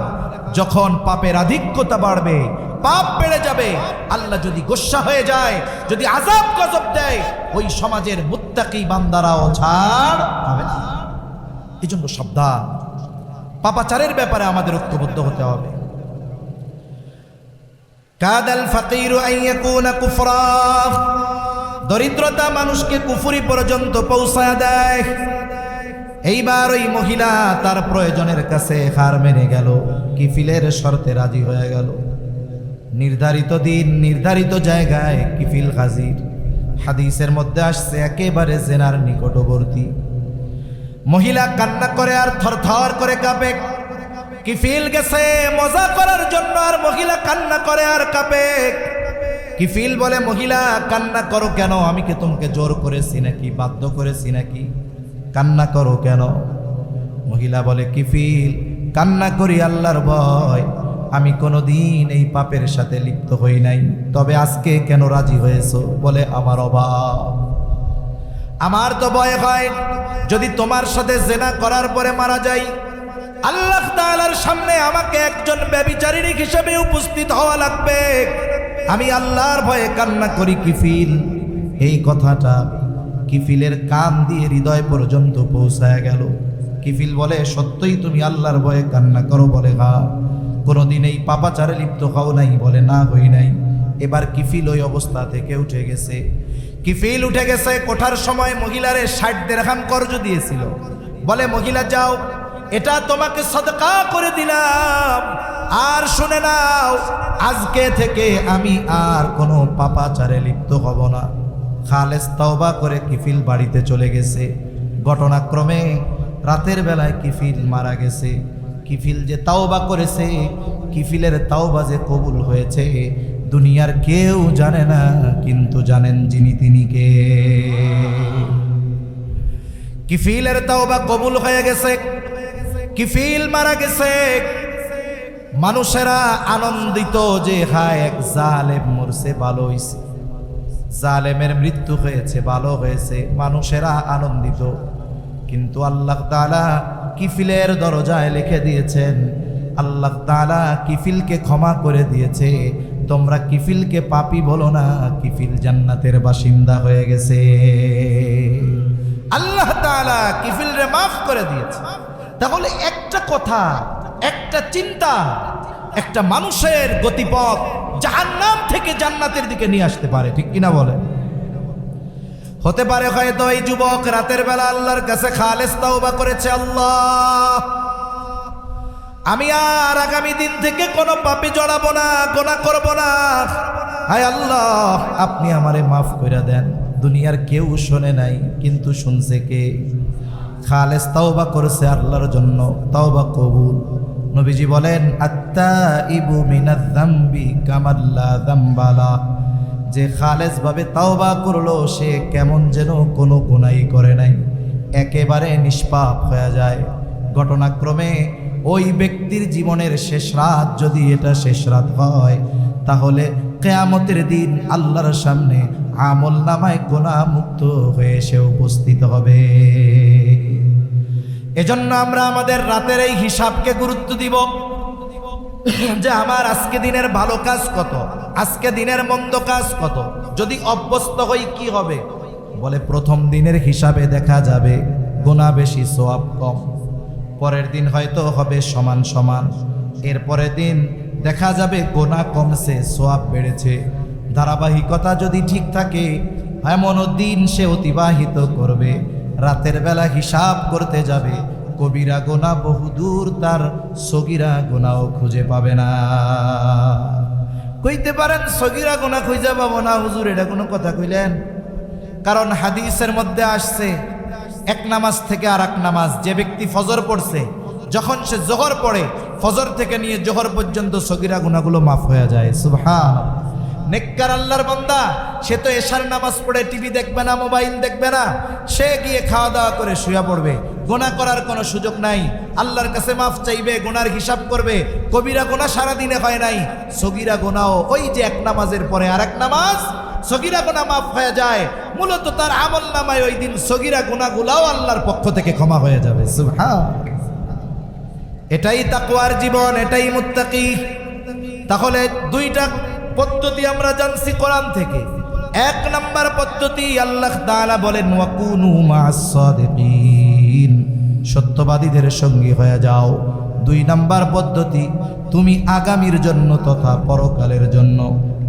যখন পাপের আধিক্যতা বাড়বে, পাপ বেড়ে যাবে, আল্লাহ যদি গোসা হয়ে যায়, যদি আযাব গজব দেয়, ওই সমাজের মুত্তাকি বান্দারাও ছাড় পাবে না। এই জন্য সাবধান, পাপাচারের ব্যাপারে আমাদের ঐক্যবদ্ধ হতে হবে। কাদাল ফাকিরু আন ইয়াকুনা কুফরা, দরিদ্রতা মানুষকে কুফরি পর্যন্ত পৌঁছায় দেয়। এইবার ওই মহিলা তার প্রয়োজনের কাছে হার মেনে গেল, কিফিলের শর্তে রাজি হয়ে গেল। নির্ধারিত দিন নির্ধারিত জায়গায় কিফিল হাজির। হাদিসের মধ্যে আসছে একেবারে জেনার নিকটবর্তী। মহিলা কান্না করে আর থরথর করে কাঁপে। কিফিল গেছে মজা করার জন্য, আর মহিলা কান্না করে আর কাঁপে। কিফিল বলে, মহিলা কান্না করো কেন? আমি কি তোমাকে জোর করেছি নাকি, বাধ্য করেছি নাকি? কান্না করো কেন? মহিলা বলে, কিফিল কান্না করি আল্লাহর ভয়, আমি কোনোদিন এই পাপের সাথে লিপ্ত হই নাই, তবে আজকে কেন রাজি হয়েছো? বলে, আমার অভাব, আমার তো ভয় হয় যদি তোমার সাথে জেনা করার পরে মারা যাই, আল্লাহ তাআলার সামনে আমাকে একজন ব্যভিচারিণী হিসেবে উপস্থিত হওয়া লাগবে, আমি আল্লাহর ভয়ে কান্না করি। কিফিল এই কথাটা কিফিলের কান দিয়ে হৃদয় পর্যন্ত পৌঁছায় গেল। কিফিল বলে, সত্যই তুমি আল্লাহর ভয়ে কান্না করো? বলে, হ্যাঁ। কোনোদিন এই পাপাচারে লিপ্ত হও নাই? বলে, না, হই নাই। এবার কিফিল ওই অবস্থা থেকে উঠে গেছে। কিফিল উঠে গেছে, ওঠার সময় মহিলারে 60 দিরহাম কর্জ দিয়েছিল। বলে, মহিলা যাও, এটা তোমাকে সদকা করে দিলাম, আর শুনে নাও, আজকে থেকে আমি আর কোনো পাপাচারে লিপ্ত হব না। খালেস তওবা করে কিফিল বাড়িতে চলে গেছে। ঘটনাক্রমে রাতের বেলায় কিফিল মারা গেছে। কিফিল যে তাওবা করেছে, কিফিলের তাওবা যে কবুল হয়েছে, দুনিয়ার কেউ জানে না, কিন্তু জানেন যিনি, তিনি কে। কিফিলের তাওবা কবুল হয়ে গেছে, কিফিল মারা গেছে। মানুষেরা আনন্দিত যে হায় এক জালেম মরছে, ভালো হয়েছে, জালেমের মৃত্যু হয়েছে, ভালো হয়েছে, মানুষেরা আনন্দিত। কিন্তু আল্লাহ তাআলা কিফিলের দরজায় লিখে দিয়েছেন, আল্লাহ তাআলা কিফিলকে ক্ষমা করে দিয়েছে। তোমরা কিফিলকে পাপী বলো না, কিফিল জান্নাতের বাসিন্দা হয়ে গেছে। আল্লাহ তাআলা কিফিলরে মাফ করে দিয়েছে। তাহলে একটা কথা, একটা চিন্তা, একটা মানুষের গতিপথ জাহান্নাম থেকে জান্নাতের দিকে নিয়ে আসতে পারে, ঠিক কিনা বলে? হতে পারে হয়তো এই যুবক রাতের বেলা আল্লাহর কাছে খালেস তাওবা করেছে, আল্লাহ আমি আর আগামী দিন থেকে কোনো পাপে জড়াবো না, গুনাহ করব না, হায় আল্লাহ আপনি আমারে মাফ করে দেন। দুনিয়ার কেউ শোনে নাই, কিন্তু শুনছে কে? খালেস তাওবা করেছে আল্লাহর জন্য, তাওবা কবুল। নবীজি বলেন, আত্তাইবু মিনাজ যামবি কামাল্লা যামবালা, যে খালেস ভাবে তাওবা করলো সে কেমন যেন কোনো গুনাহই করে নাই, একেবারে নিষ্পাপ হয়ে যায়। ঘটনাক্রমে ওই ব্যক্তির জীবনের শেষ রাত যদি এটা শেষ রাত হয়, তাহলে কিয়ামতের দিন আল্লাহর সামনে আমল নামায় গুনাহ মুক্ত হয়ে সে উপস্থিত হবে। এজন্য আমরা আমাদের রাতের এই হিসাবকে গুরুত্ব দিব, যে আমার আজকে দিনের ভালো কাজ কত, আজকে দিনের মন্দ কাজ কত। যদি অভ্যস্ত হই কি হবে? বলে, প্রথম দিনের হিসাবে দেখা যাবে গুনাহ বেশি সওয়াব কম। পরের দিন হয়তো হবে সমান সমান, এরপরের দিন দেখা যাবে গুনাহ কমছে, সওয়াব বেড়েছে। ধারাবাহিকতা যদি ঠিক থাকে এমনও দিন সে অতিবাহিত করবে, রাতের বেলা হিসাব করতে যাবে, কবিরা গুনাহ বহুদূর, তার সগীরা গুনাহও খুঁজে পাবে না। কইতে পারেন সগীরা গুনাহ খুঁজে পাবো না হুজুর, এটা কোনো কথা কইলেন? কারণ হাদিসের মধ্যে আসছে এক নামাজ থেকে আর এক নামাজ, যে ব্যক্তি ফজর পড়ছে যখন সে জোহর পড়ে, ফজর থেকে নিয়ে জোহর পর্যন্ত সগীরা গুনাহগুলো মাফ হয়ে যায়। সুবহানাল্লাহ। নেককার আল্লাহর বান্দা, সে তো এশার নামাজ পড়ে টিভি দেখবে না, মোবাইল দেখবে না, সে গিয়ে খাওয়া দাওয়া করে শুয়ে পড়বে, গুনাহ করার কোনো সুযোগ নাই। আল্লাহর কাছে মাফ চাইবে, গুনার হিসাব করবে। কবিরা গুনাহ সারাদিনে হয় নাই, সগীরা গুনাহও ওই যে এক নামাজের পরে আর এক নামাজ, সগীরা গুনাহ মাফ হয়ে যায়। মূলত তার আমল নামায় ওই দিন সগীরা গুনাহগুলাও আল্লাহর পক্ষ থেকে ক্ষমা হয়ে যাবে। সুবহানাল্লাহ। এটাই তাকওয়ার জীবন, এটাই মুত্তাকি। তাহলে দুইটা পদ্ধতি আমরা জানছি কোরআন থেকে। এক নাম্বার পদ্ধতি, আল্লাহ তাআলা বলেন ওয়াকুনু মা'আস সাদিকিন, সত্যবাদীদের সঙ্গী হয়ে যাও। দুই নাম্বার পদ্ধতি, তুমি আগামীর জন্য তথা পরকালের জন্য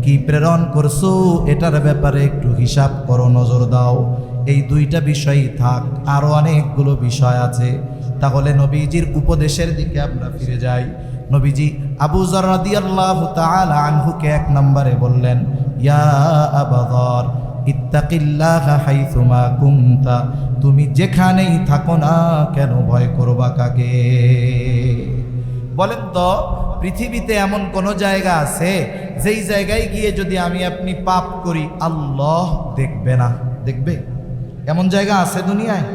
কি প্রেরণ করছো এটার ব্যাপারে একটু হিসাব করো, নজর দাও। এই দুইটা বিষয়ই থাক, আরো অনেকগুলো বিষয় আছে। তাহলে নবীজির উপদেশের দিকে আমরা ফিরে যাই। নবীজি আবু যর রাদিয়াল্লাহু তাআলা আনহুকে এক নম্বরে বললেন, ইয়া আবু যর ইত্তাকিল্লাহা হাইসুমা কুনতা, তুমি যেখানেই থাকো না কেন ভয় করবা কাকে? বলেন তো, পৃথিবীতে এমন কোন জায়গা আছে যেই জায়গায় গিয়ে যদি আমি আপনি পাপ করি আল্লাহ দেখবে না? দেখবে? এমন জায়গা আছে দুনিয়ায়?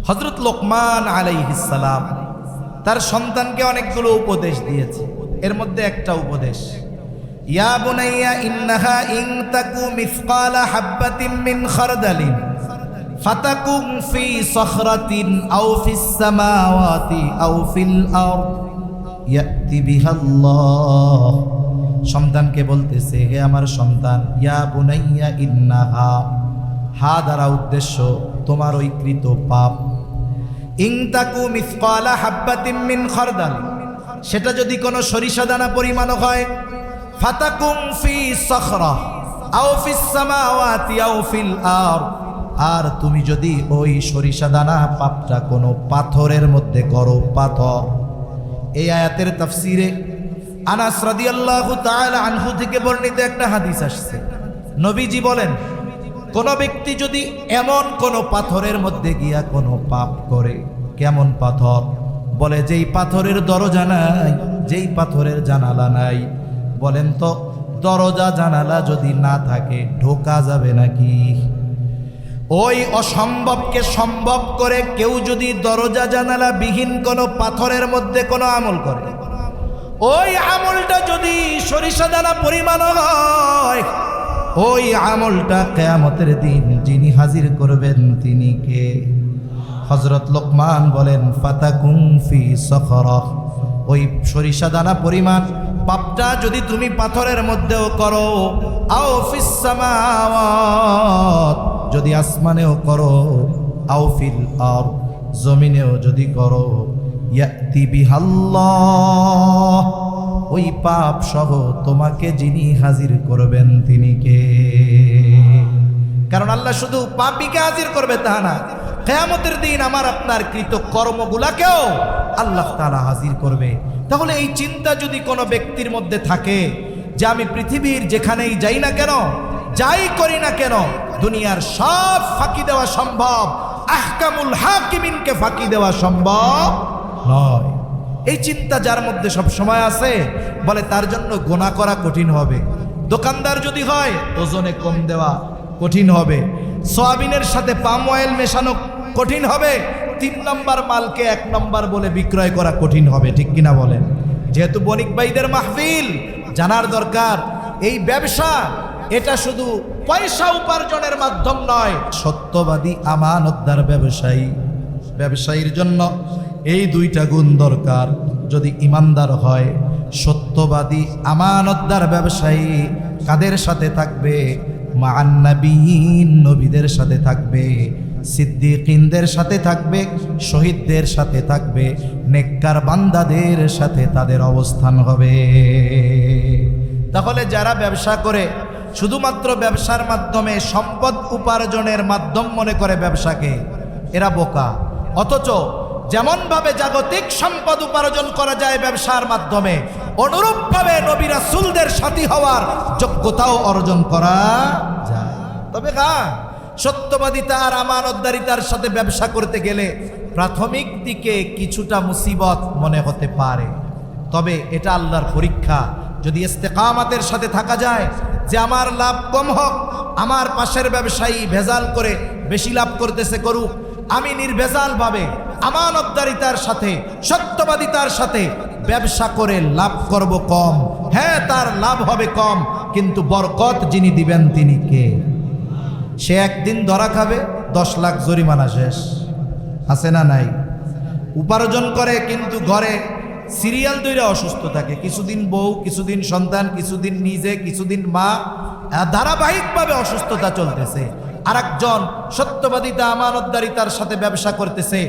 হযরত লোকমান আলাইহিস সালাম তার সন্তানকে অনেকগুলো উপদেশ দিয়েছে। এর মধ্যে একটা উপদেশ, ইয়া বুনাইয়া ইন্নাহা ইন তাকু মিসকালা হাববাতিন মিন খারদালিন ফাতাকুন ফি সখরাতিন আও ফিস সামাওয়াতি আও ফিল আরদ ইয়াতি বিহাল্লাহ। সন্তানকে বলতেছে, হে আমার সন্তান, ইয়া বুনাইয়া ইন্নাহা, হা দ্বারা উদ্দেশ্য তোমার ওই কৃত পাপ, ইন তাকু মিসকালা হাববাতিন মিন খারদাল, সেটা যদি কোনো সরিষা দানা পরিমাণ হয়, ফাতাকুম ফি সখরা আও ফিস সামাওয়াতি আও ফিল আরদ, আর তুমি যদি ওই সরিষা দানা পাপটা কোনো পাথরের মধ্যে করো, পাথর। এই আয়াতের তাফসিরে আনাস রাদিয়াল্লাহু তাআলা আনহু থেকে বর্ণিত একটা হাদিস আসছে। নবীজি বলেন, কোন ব্যক্তি যদি এমন কোন পাথরের মধ্যে গিয়া কোনো পাপ করে, কেমন পাথর? বলে যেই পাথরের দরজা নাই, যেই পাথরের জানালা নাই। বলেন তো, দরজা জানালা যদি না থাকে ঢোকা যাবে নাকি? ওই অসম্ভবকে সম্ভব করে কেউ যদি দরজা জানালা বিহীন কোনো পাথরের মধ্যে কোনো আমল করে, ওই আমলটা যদি সরিষা দানা পরিমাণ হয়, ওই আমলটা কিয়ামতের দিন যিনি হাজির করবেন তিনি কে? হযরত লোকমান বলেন, ফাতাকুম ফি সখরা, ওই সরিষা দানা পরিমাণ পাপটা যদি তুমি পাথরের মধ্যেও করো, আও ফিস সামাওয়াত, যদি আসমানেও করো, আও ফিল আরদ, জমিনেও যদি করো, ইয়াতি বিহাল্লাহ, ওই পাপ সহ তোমাকে যিনি হাজির করবেন তিনি কে? কারণ আল্লাহ শুধু পাপীকে হাজির করবে তা না, কিয়ামতের দিন আমার আপনার কৃত কর্মগুলাকেও আল্লাহ তাআলা হাজির করবে। তাহলে এই চিন্তা যদি কোনো ব্যক্তির মধ্যে থাকে যে আমি পৃথিবীর যেখানেই যাই না কেন, যাই করি না কেন, দুনিয়ার সব ফাঁকি দেওয়া সম্ভব, আহকামুল হাকিমিনকে ফাঁকি দেওয়া সম্ভব নয়, এই চিন্তা যার মধ্যে সব সময় আছে, বলে তার জন্য গুনাহ করা কঠিন হবে। দোকানদার যদি হয়, ওজনে কম দেওয়া কঠিন হবে, সয়াবিনের সাথে পাম অয়েল মেশানো কঠিন হবে, 3 নম্বর মালকে 1 নম্বর বলে বিক্রয় করা কঠিন হবে। ঠিক কিনা বলেন? যেহেতু বণিক ভাইদের মাহফিল, জানার দরকার এই ব্যবসা এটা শুধু পয়সা উপার্জনের মাধ্যম নয়, সত্যবাদী আমানতদার ব্যবসায়ী, ব্যবসায়ীর জন্য এই দুইটা গুণ দরকার। যদি ইমানদার হয়, সত্যবাদী আমানতদার ব্যবসায়ী কাদের সাথে থাকবে? মা'আন নাবিয়িন, নবীদের সাথে থাকবে, সিদ্দিকিনদের সাথে থাকবে, শহীদদের সাথে থাকবে, নেককার বান্দাদের সাথে তাদের অবস্থান হবে। তাহলে যারা ব্যবসা করে শুধুমাত্র ব্যবসার মাধ্যমে সম্পদ উপার্জনের মাধ্যম মনে করে ব্যবসাকে, এরা বোকা। অথচ যেমনভাবে জাগতিক সম্পদ উপার্জন করা যায় ব্যবসার মাধ্যমে, অনুরূপভাবে নবী রাসূলদের সাথী হওয়ার যোগ্যতাও অর্জন করা যায়। তবে সত্যবাদিতা আর আমানতদারিতার সাথে ব্যবসা করতে গেলে প্রাথমিক দিকে কিছুটা মুসিবত মনে হতে পারে, তবে এটা আল্লাহর পরীক্ষা। যদি ইস্তেকামাতের সাথে থাকা যায় যে আমার লাভ কম হোক, আমার পাশের ব্যবসায়ী ভেজাল করে বেশি লাভ করতেছে করুক, আমি নির্ভেজালভাবে আমানতদারিতার সাথে সত্যবাদিতার সাথে ব্যবসা করে লাভ করব কম। হ্যাঁ, তার লাভ হবে কম, কিন্তু বরকত যিনি দিবেন তিনি কে? সে একদিন ধরা খাবে, 10 লাখ জরিমানা শেষ। আছে না নাই? উপার্জন করে কিন্তু ঘরে সিরিয়াল ধরে অসুস্থ থাকে, কিছুদিন বউ, কিছুদিন সন্তান, কিছুদিন নিজে, কিছুদিন মা, ধারাবাহিকভাবে অসুস্থতা চলতেছে। আর একজন সত্যবাদিতা আমানতদারিতার সাথে ব্যবসা করতেছে,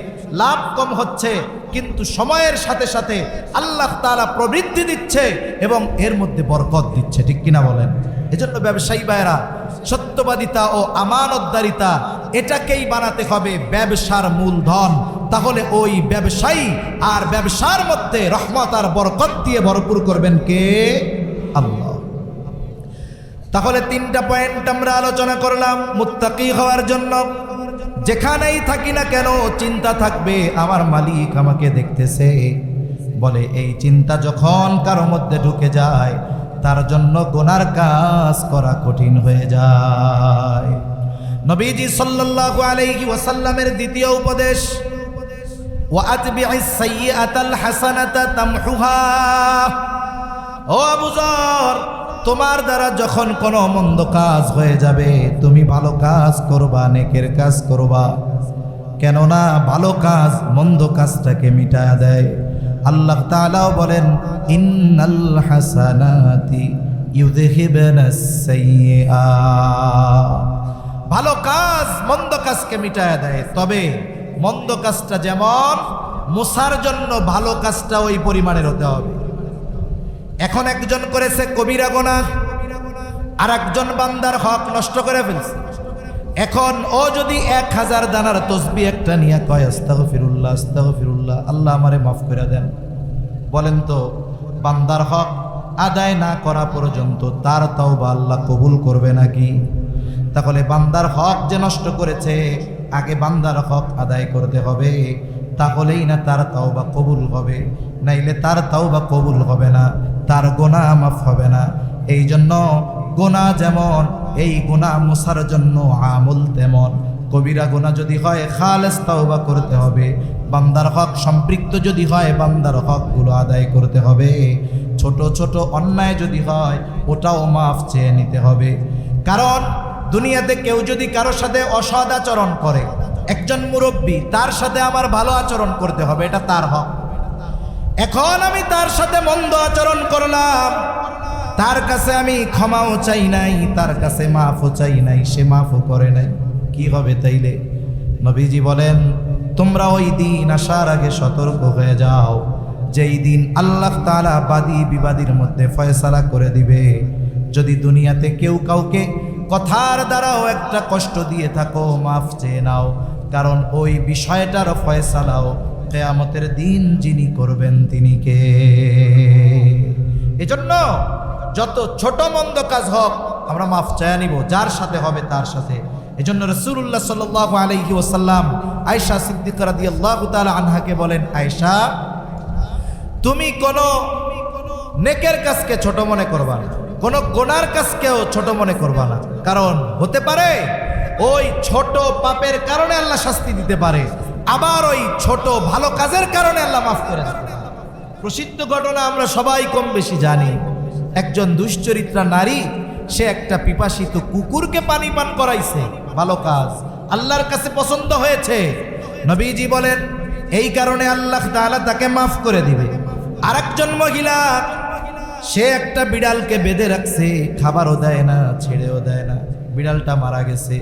লাভ কম হচ্ছে কিন্তু সময়ের সাথে সাথে আল্লাহ তাআলা প্রবৃদ্ধি দিচ্ছে এবং এর মধ্যে বরকত দিচ্ছে। ঠিক কিনা বলেন? এজন্য ব্যবসায়ী ভাইরা, সত্যবাদিতা ও আমানতদারিতা এটাকেই বানাতে হবে ব্যবসার মূলধন। তাহলে ওই ব্যবসায়ী আর ব্যবসার মধ্যে রহমত আর বরকত দিয়ে ভরপুর করবেন কে? আল্লাহ। তাহলে 3টা পয়েন্ট আমরা আলোচনা করলাম মুত্তাকি হওয়ার জন্য। যেখানেই থাকি না কেন চিন্তা থাকবে আমার মালিক আমাকে দেখতেছে। বলে এই চিন্তা যখন কারো মধ্যে ঢুকে যায় তার জন্য গুনার কাজ করা কঠিন হয়ে যায়। নবীজি সাল্লাল্লাহু আলাইহি ওয়াসাল্লামের দ্বিতীয় উপদেশ, ওয়া আতবি'is সাইয়্যাতাল হাসানাতা তামহুহা। ও আবু যর, তোমার দ্বারা যখন কোনো মন্দ কাজ হয়ে যাবে তুমি ভালো কাজ করবা, নেকের কাজ করবা। কেননা ভালো কাজ মন্দ কাজটাকে মিটায়া দেয়। আল্লাহ তাআলাও বলেন, ইন্নাল হাসানাতি ইউযহিবুনাস সাইয়্যাত। ভালো কাজ মন্দ কাজকে মিটায়া দেয়, তবে মন্দ কাজটা যেমন মুসার জন্য ভালো কাজটা ওই পরিমাণের হতে হবে। এখন একজন করেছে কবিরা গুনাহ, আর একজন বান্দার হক নষ্ট করে ফেলছে। এখন ও যদি 1000 দানার তসবিহ একটা নিয়ে কয় আস্তাগফিরুল্লাহ আস্তাগফিরুল্লাহ, আল্লাহ আমারে মাফ করে দেন, বলেন তো বান্দার হক আদায় না করা পর্যন্ত তার তওবা আল্লাহ কবুল করবে নাকি? তাহলে বান্দার হক যে নষ্ট করেছে, আগে বান্দার হক আদায় করতে হবে, তাহলেই না তার তওবা কবুল হবে, নাইলে তার তওবা কবুল হবে না, তার গুনাহ মাফ হবে না। এই জন্য গুনাহ যেমন এই গুনাহ মুসার জন্য আমল তেমন। কবিরা গুনাহ যদি হয় খালেস তওবা করতে হবে, বান্দার হক সম্পৃক্ত যদি হয় বান্দার হকগুলো আদায় করতে হবে। ছোট ছোট অন্যায় যদি হয় ওটাও মাফ চেয়ে নিতে হবে। কারণ দুনিয়াতে কেউ যদি কারোর সাথে অসৎ আচরণ করে, একজন মুরব্বী, তার সাথে আমার ভালো আচরণ করতে হবে, এটা তার হক। এখন আমি তার সাথে মন্দ আচরণ করলাম, তার কাছে আমি ক্ষমাও চাই নাই, তার কাছে মাফও চাই নাই, সে মাফও করে নাই, কি হবে তাইলে? নবীজি বলেন, তোমরা ওই দিন আসার আগে সতর্ক হয়ে যাও, যেই দিন আল্লাহ তাআলা বাদী বিবাদীর মধ্যে ফয়সালা করে দিবে। যদি দুনিয়াতে কেউ কাউকে কথার দ্বারাও একটা কষ্ট দিয়ে থাকো, মাফ চেয়ে নাও, কারণ ওই বিষয়টার ফয়সালাও কিয়ামতের দিন যিনি করবেন তিনি কে? এজন্য যত ছোট মন্দ কাজ হোক আমরা মাফ চেয়ে নিব, যার সাথে হবে তার সাথে। এজন্য রাসূলুল্লাহ সাল্লাল্লাহু আলাইহি ওয়াসাল্লাম আয়েশা সিদ্দিকা রাদিয়াল্লাহু তাআলা আনহাকে বলেন, আয়েশা তুমি কোনো নেকের কাজকে ছোট মনে করবা না, কোনো গুনার কাজকেও ছোট মনে করবা না, কারণ হতে পারে ওই ছোট পাপের কারণে আল্লাহ শাস্তি দিতে পারে, আবার ওই ছোট ভালো কাজের কারণে আল্লাহ মাফ করে দেন। প্রসিদ্ধ ঘটনা আমরা সবাই কম বেশি জানি। একজন দুশ্চরিত্রা নারী, সে একটা পিপাসিত কুকুরকে পানি পান করাইছে, ভালো কাজ, আল্লাহর কাছে পছন্দ হয়েছে। নবীজি বলেন এই কারণে আল্লাহ তাআলা তাকে মাফ করে দিবে। আরেকজন মহিলা, সে একটা বিড়ালকে বেঁধে রাখছে, খাবারও দেয় না, ছেড়েও দেয় না, বিড়ালটা মারা গেছে।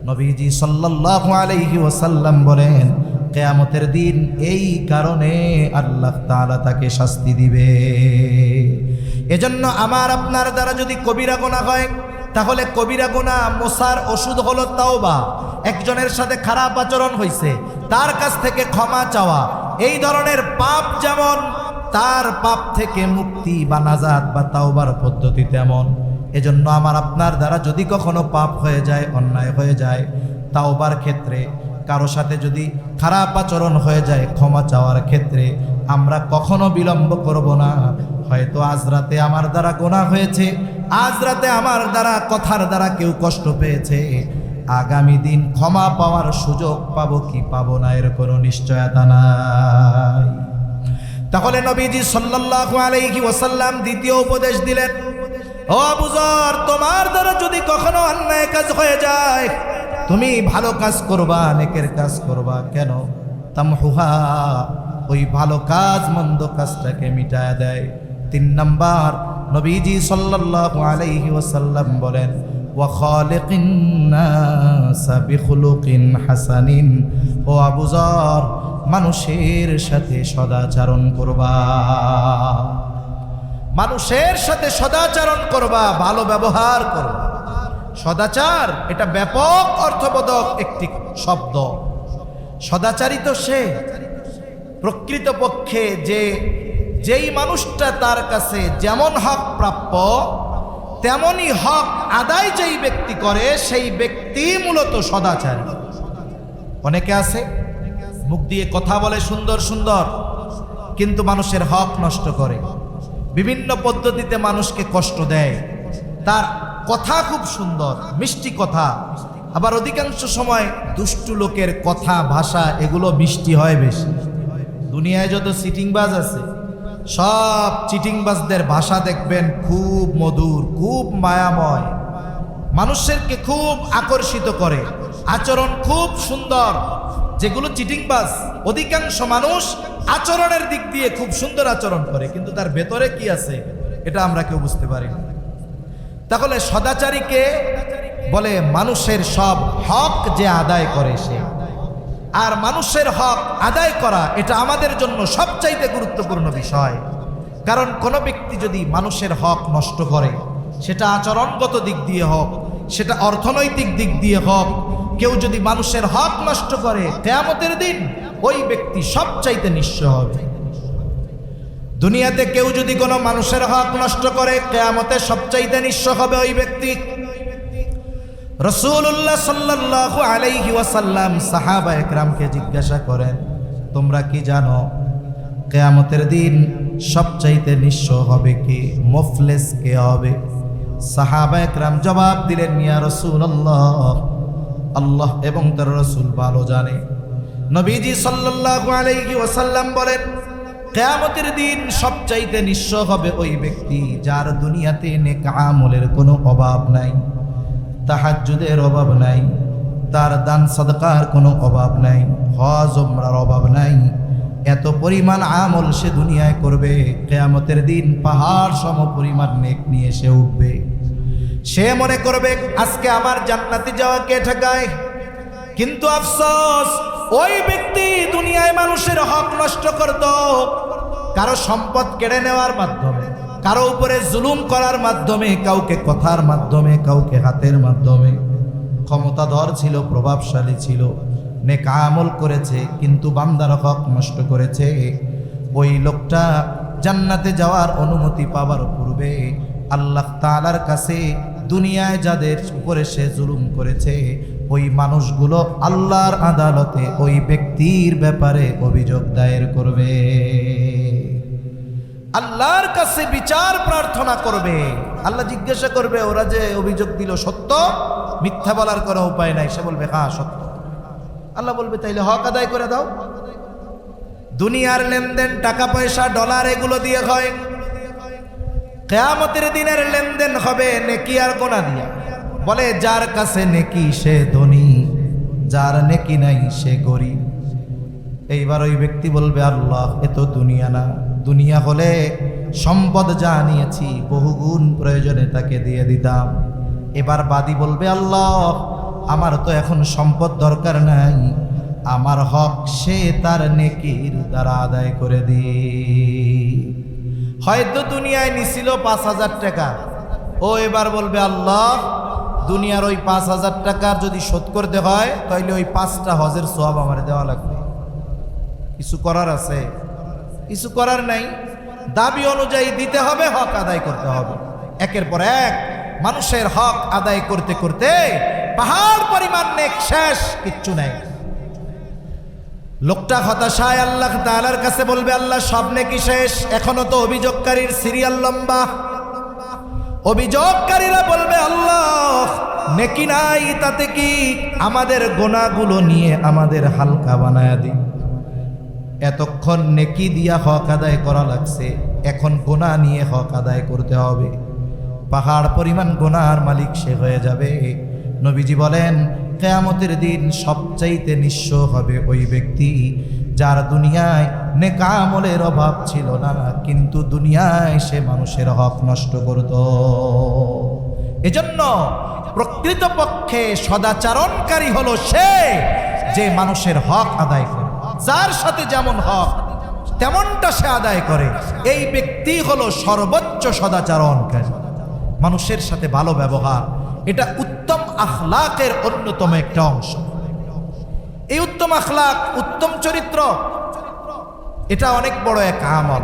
নবীজি সাল্লাল্লাহু আলাইহি ওয়াসাল্লাম বলেন, কিয়ামতের দিন এই কারণে আল্লাহ তাআলা তাকে শাস্তি দিবে। এজন্য আমার আপনার দ্বারা যদি কবিরা গুনাহ হয়, তাহলে কবিরা গুনাহ মোছার ওষুধ হলো তাওবা। একজনের সাথে খারাপ আচরণ হয়েছে, তার কাছ থেকে ক্ষমা চাওয়া। এই ধরনের পাপ যেমন তার পাপ থেকে মুক্তি বা নাজাত বা তাওবার পদ্ধতি তেমন। এজন্য আমার আপনার দ্বারা যদি কখনো পাপ হয়ে যায়, অন্যায় হয়ে যায়, তাওবার ক্ষেত্রে কারো সাথে যদি খারাপ আচরণ হয়ে যায়, ক্ষমা চাওয়ার ক্ষেত্রে আমরা কখনো বিলম্ব করব না। হয়তো আজ রাতে আমার দ্বারা গুনাহ হয়েছে, আজ রাতে আমার দ্বারা কথার দ্বারা কেউ কষ্ট পেয়েছে, আগামী দিন ক্ষমা পাওয়ার সুযোগ পাবো কি পাবো না এর কোনো নিশ্চয়তা নাই। তাহলে নবীজি সাল্লাল্লাহু আলাইহি ওয়াসাল্লাম দ্বিতীয় উপদেশ দিলেন, ও আবু যর, তোমার দ্বারা যদি কখনো অন্যায় কাজ হয়ে যায়, তুমি ভালো কাজ করবা, নেকের কাজ করবা। কেন? তামহুহা, ওই ভালো কাজ মন্দ কাজটাকে মিটায়া দেয়। 3 নাম্বার, নবীজি সাল্লাল্লাহু আলাইহি ওয়াসাল্লাম বলেন, ওয়া খালিকিন নাসা বিখুলুকিন হাসানিন। ও আবু যর, মানুষের সাথে সদাচরণ করবা, মানুষের সাথে সদাচরণ করবা, ভালো ব্যবহার করবা। সদাচার এটা ব্যাপক অর্থবোধক একটি শব্দ। সদাচারী তো সে প্রকৃতপক্ষে যেই মানুষটা তার কাছে যেমন হক প্রাপ্য তেমনই হক আদায় যেই ব্যক্তি করে, সেই ব্যক্তি মূলত সদাচারী। অনেকে আছে মুখ দিয়ে কথা বলে সুন্দর সুন্দর, কিন্তু মানুষের হক নষ্ট করে, বিভিন্ন পদ্ধতিতে মানুষকে কষ্ট দেয়। তার কথা খুব সুন্দর, মিষ্টি কথা, আবার অধিকাংশ সময় দুষ্টু লোকের কথা ভাষা এগুলো মিষ্টি হয় বেশি। দুনিয়ায় যত চিটিংবাজ আছে, সব চিটিংবাজদের ভাষা দেখবেন খুব মধুর, খুব মায়াময়, মানুষেরকে খুব আকর্ষিত করে, আচরণ খুব সুন্দর। যেগুলো চিটিংবাজ, অধিকাংশ মানুষ আচরণের দিক দিয়ে খুব সুন্দর আচরণ করে, কিন্তু তার ভেতরে কি আছে এটা আমরা কেউ বুঝতে পারি না। তাহলে সদাচারীকে বলে মানুষের সব হক যে আদায় করে সে। আর মানুষের হক আদায় করা এটা আমাদের জন্য সবচাইতে গুরুত্বপূর্ণ বিষয়। কারণ কোনো ব্যক্তি যদি মানুষের হক নষ্ট করে, সেটা আচরণগত দিক দিয়ে হোক, সেটা অর্থনৈতিক দিক দিয়ে হোক, কেউ যদি মানুষের হক নষ্ট করে, কিয়ামতের দিন ওই ব্যক্তি সবচাইতে নিঃস্ব হবে। দুনিয়াতে কেউ যদি কোনো মানুষের হক নষ্ট করে, কিয়ামতে সবচাইতে নিঃস্ব হবে ওই ব্যক্তি। রাসূলুল্লাহ সাল্লাল্লাহু আলাইহি ওয়াসাল্লাম সাহাবায়ে কেরামকে জিজ্ঞাসা করেন, তোমরা কি জানো কিয়ামতের দিন সবচাইতে নিঃস্ব হবে কে, মুফলিস কে হবে? সাহাবায়ে কেরাম জবাব দিলেন, ইয়া রাসূলুল্লাহ, আল্লাহ এবং তার রাসূল ভালো জানে। নবীজি সাল্লাল্লাহু আলাইহি ওয়াসাল্লাম বলেন, কিয়ামতের দিন সবচাইতে নিঃস্ব হবে ওই ব্যক্তি যার দুনিয়াতে নেক আমলের কোনো অভাব নাই, তাহাজ্জুদের অভাব নাই, তার দান সাদকার কোনো অভাব নাই, হজ ওমরার অভাব নাই। এত পরিমাণ আমল সে দুনিয়ায় করবে, কিয়ামতের দিন পাহাড় সম পরিমাণ নেক নিয়ে সে উঠবে। সে মনে করবে আজকে আমার জান্নাতে যাওয়া কে ঠেকায়। কিন্তু আফসোস, ওই ব্যক্তি দুনিয়ায় মানুষের হক নষ্ট করত, কারো সম্পদ কেড়ে নেওয়ার মাধ্যমে, কারো উপরে জুলুম করার মাধ্যমে, কাউকে কথার মাধ্যমে, কাউকে হাতের মাধ্যমে। ক্ষমতাধর ছিল, প্রভাবশালী ছিল, নেক আমল করেছে, কিন্তু বান্দার হক নষ্ট করেছে। ওই লোকটা জান্নাতে যাওয়ার অনুমতি পাবার পূর্বে আল্লাহ তাআলার কাছে দুনিয়ায় যাদের উপরে সে জুলুম করেছে, ওই মানুষগুলো আল্লাহর আদালতে ওই ব্যক্তির ব্যাপারে অভিযোগ দায়ের করবে, আল্লাহর কাছে বিচার প্রার্থনা করবে। আল্লাহ জিজ্ঞাসা করবে, ওরা যে অভিযোগ দিল সত্য? মিথ্যা বলার কোনো উপায় নাই। সে বলবে হ্যাঁ সত্য। আল্লাহ বলবে তাইলে হক আদায় করে দাও। দুনিয়ার লেনদেন, টাকা পয়সা, ডলার এগুলো দিয়ে হয়, কিয়ামতের দিনের লেনদেন হবে নেকি আর গুনাহ দিয়া। বলে যার কাছে নেকি সে ধনী, যার নেকি নাই সে গরিব। এইবার ওই ব্যক্তি বলবে, আল্লাহ এ তো দুনিয়া না, দুনিয়া হলে সম্পদ যা নিয়েছি বহুগুণ প্রয়োজনে তাকে দিয়ে দিতাম, এবার বাদী বলবে, আল্লাহ আমার তো এখন সম্পদ দরকার নাই, আমার হক সে তার নেকির দ্বারা আদায় করে দি। হয়তো দুনিয়ায় নিছিল 5,000 টাকা, ও এবার বলবে, আল্লাহ দুনিয়ার ওই 5,000 টাকার যদি শোধ করতে হয় তাহলে ওই 5টা হজের সওয়াব আমার দেওয়া লাগবে। কিছু করার আছে? কিছু করার নাই। দাবি অনুযায়ী দিতে হবে, হক আদায় করতে হবে। একের পর এক মানুষের হক আদায় করতে করতে পাহাড় পরিমাণ নেক শেষ, কিচ্ছু নেই। লোকটা হতাশায় আল্লাহ তাআলার কাছে বলবে, আল্লাহ সব নেকি শেষ, এখনো তো অভিযোগকারীর সিরিয়াল লম্বা। অভিযোগকারীরা বলবে, আল্লাহ নেকি নাই তাতে কি, আমাদের গুনাহগুলো নিয়ে আমাদের হালকা বানায়া দিন। এতক্ষণ নেকি দিয়া হক আদায় করা লাগছে, এখন গুনাহ নিয়ে হক আদায় করতে হবে। পাহাড় পরিমাণ গুনাহর মালিক সে হয়ে যাবে। নবীজি বলেন, কিয়ামতের দিন সবচাইতে নিঃস্ব হবে ওই ব্যক্তি যার দুনিয়ায় নেক আমলের অভাব ছিল না, কিন্তু দুনিয়ায় সে মানুষের হক নষ্ট করত। এজন্য প্রকৃতপক্ষে সদাচরণকারী হলো সে যে মানুষের হক আদায় করে, যার সাথে যেমন হক তেমনটা সে আদায় করে। এই ব্যক্তি হলো সর্বোচ্চ সদাচরণকারী। মানুষের সাথে ভালো ব্যবহার, এটা উত্তম আখলাকের অন্যতম একটা অংশ। এই উত্তম আখলাক, উত্তম চরিত্র, এটা অনেক বড় এক আমল।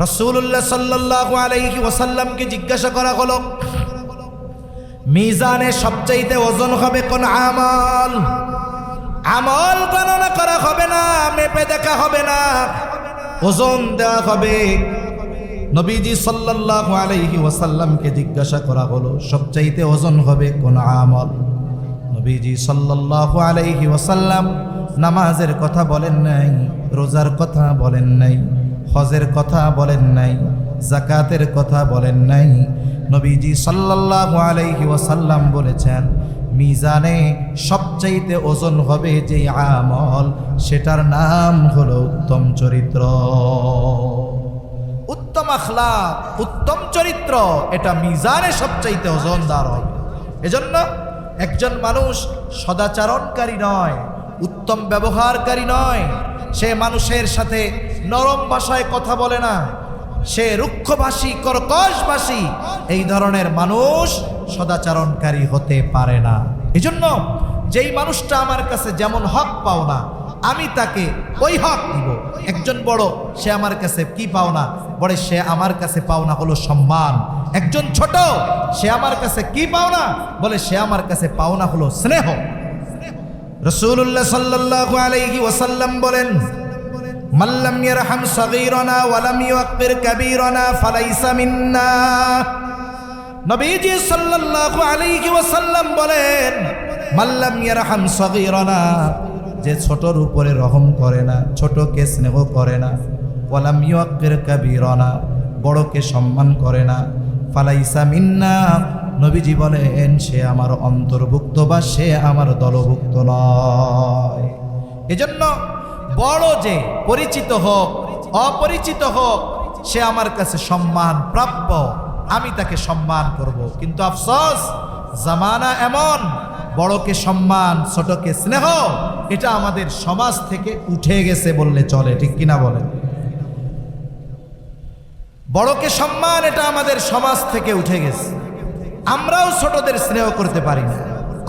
রাসূলুল্লাহ সাল্লাল্লাহু আলাইহি ওয়াসাল্লামকে জিজ্ঞাসা করা হলো, মিজানে সবচাইতে ওজন হবে কোন আমল? আমল গণনা করা হবে না, মেপে দেখা হবে না, ওজন দেওয়া হবে। নবীজি সাল্লাল্লাহু আলাইহি ওয়াসাল্লামকে জিজ্ঞাসা করা হলো, সবচাইতে ওজন হবে কোন আমল? নবীজি সাল্লাল্লাহু আলাইহি ওয়াসাল্লাম নামাজের কথা বলেন নাই, রোজার কথা বলেন নাই, হজের কথা বলেন নাই, যাকাতের কথা বলেন নাই। নবীজি সাল্লাল্লাহু আলাইহি ওয়াসাল্লাম বলেছেন, মিজানে সবচাইতে ওজন হবে যে আমল, সেটার নাম হলো উত্তম চরিত্র। উত্তম আখলাক, উত্তম চরিত্র, এটা মিজানে সবচাইতে ওজনদার হবে। এজন্য একজন মানুষ সদাচরণকারী নয়, উত্তম ব্যবহারকারী নয়, সে মানুষের সাথে নরম ভাষায় কথা বলে না, সে রুক্ষভাষী, কর্কশভাষী, এই ধরনের মানুষ সদাচরণকারী হতে পারে না। এজন্য যেই মানুষটা আমার কাছে যেমন হক পাও না, আমি তাকে ওই হক দিব। একজন বড়, সে আমার কাছে কি পাওনা? বলে সে আমার কাছে পাওনা হলো সম্মান। একজন ছোট, সে আমার কাছে কি পাওনা? বলে সে আমার কাছে পাওনা হলো স্নেহ। রাসূলুল্লাহ সাল্লাল্লাহু আলাইহি ওয়াসাল্লাম বলেন, মান লাম ইয়ারহাম সাগীরানা ওয়া লাম ইউক্কির কাবীরানা ফালাইসা মিন্না। নবীজি সাল্লাল্লাহু আলাইহি ওয়াসাল্লাম বলেন, মান লাম ইয়ারহাম সাগীরানা, যে ছোটর উপরে রহম করে না, ছোটকে স্নেহ করে না, ওয়া লাম ইউক্কির কাবীরানা, বড়কে সম্মান করে না, ফালাইসা মিন্না, নবীজি বলেন সে আমার অন্তর্ভুক্ত বা সে আমার দলভুক্ত নয়। এজন্য বড় যে পরিচিত হোক অপরিচিত হোক, সে আমার কাছে সম্মান প্রাপ্য, আমি তাকে সম্মান করব। কিন্তু আফসোস, জামানা এমন, বড়কে সম্মান, ছোটকে স্নেহ, এটা আমাদের সমাজ থেকে উঠে গেছে বললে চলে, ঠিক কিনা বলেন? বড়কে সম্মান, এটা আমাদের সমাজ থেকে উঠে গেছে। আমরাও ছোটদের স্নেহ করতে পারি না,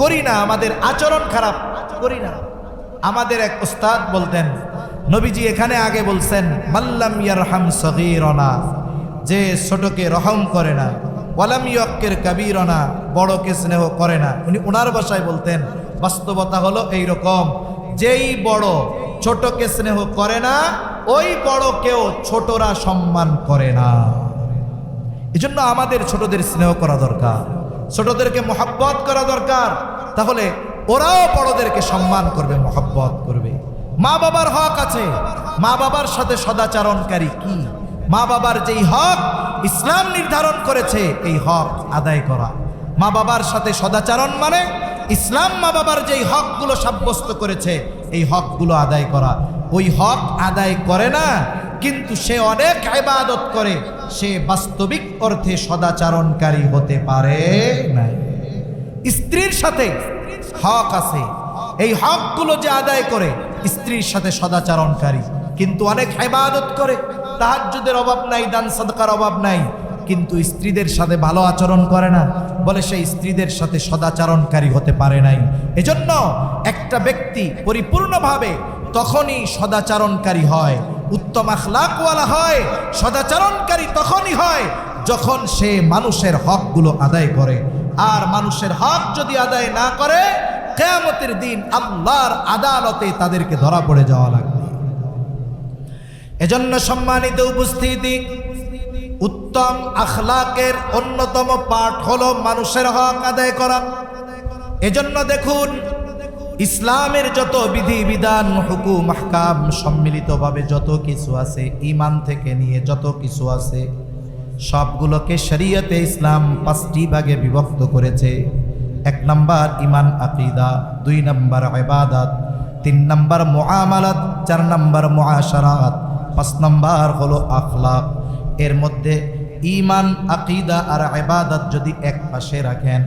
করি না, আমাদের আচরণ খারাপ, করি না। আমাদের এক উস্তাদ বলতেন, নবীজি এখানে আগে বলছেন, মাল্লাম ইয়ারহাম সগীরানা, যে ছোটকে রহম করে না, ওয়ালাম ইউক্কির কাবীরানা, বড়কে স্নেহ করে না। উনি ওনার ভাষায় বলতেন, বাস্তবতা হলো এইরকম, যেই বড় ছোটকে স্নেহ করে না, ওই বড়কেও ছোটরা সম্মান করে না। এজন্য আমাদের ছোটদের স্নেহ করা দরকার, ছোটদেরকে মহব্বত করা দরকার, তাহলে ওরাও বড়দেরকে সম্মান করবে, মহব্বত করবে। মা বাবার হক আছে, মা বাবার সাথে সদাচরণকারী কি? মা বাবার যেই হক ইসলাম নির্ধারণ করেছে, এই হক আদায় করা। মা বাবার সাথে সদাচরণ মানে ইসলাম মা বাবার যেই হকগুলো সাব্যস্ত করেছে, এই হকগুলো আদায় করা। ওই হক আদায় করে না, কিন্তু সে অনেক ইবাদত করে, সে বাস্তবিক অর্থে সদাচরণকারী হতে পারে না। স্ত্রীর সাথে হক আছে, এই হকগুলো যে আদায় করে স্ত্রীর সাথে সদাচরণকারী, কিন্তু অনেক ইবাদত করে, তাহাজ্জুদের অভাব নাই, দান সাদকার অভাব নাই, কিন্তু স্ত্রীদের সাথে ভালো আচরণ করে না, বলে সেই স্ত্রীদের সাথে সদাচরণকারী হতে পারে নাই। এজন্য একটা ব্যক্তি পরিপূর্ণভাবে তখনই সদাচরণকারী হয়, উত্তম আখলাকওয়ালা হয়, সদাচরণকারী তখনই হয় যখন সে মানুষের হকগুলো আদায় করে। আর মানুষের হক যদি আদায় না করে, কিয়ামতের দিন আল্লাহর আদালতে তাদেরকে ধরা পড়ে যাওয়া লাগবে। এজন্য সম্মানিত উপস্থিতি, উত্তম আখলাকের অন্যতম পাঠ হলো মানুষের হক আদায় করা। এজন্য দেখুন, ইসলামের যত বিধি বিধান, হুকুম আহকাম সম্মিলিতভাবে যত কিছু আছে, ঈমান থেকে নিয়ে যত কিছু আছে, সবগুলোকে শরীয়তে ইসলাম 5টি ভাগে বিভক্ত করেছে। 1 নাম্বার ঈমান আকীদা, 2 নাম্বার ইবাদত, 3 নাম্বার মুআমালাত, 4 নাম্বার মুআশারাত, 5 নাম্বার হলো আখলাক। এর মধ্যে ঈমান, আকীদা আর ইবাদত যদি এক পাশে রাখেন,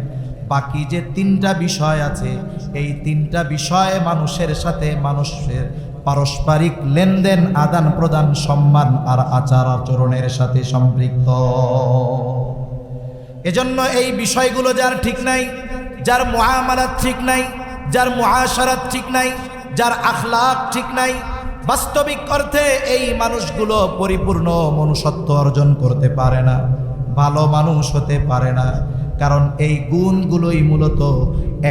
বাকি যে 3টা বিষয় আছে, এই 3টা বিষয়ে মানুষের সাথে মানুষের পারস্পরিক লেনদেন, আদান প্রদান, সম্মান আর আচার আচরণের সাথে সম্পৃক্ত। এজন্য এই বিষয়গুলো যার ঠিক নাই, যার মুআমালাত ঠিক নাই, যার মুআশারাত ঠিক নাই, যার আখলাক ঠিক নাই, বাস্তবিক অর্থে এই মানুষগুলো পরিপূর্ণ মনুষ্যত্ব অর্জন করতে পারে না, ভালো মানুষ হতে পারে না। কারণ এই গুণগুলোই মূলত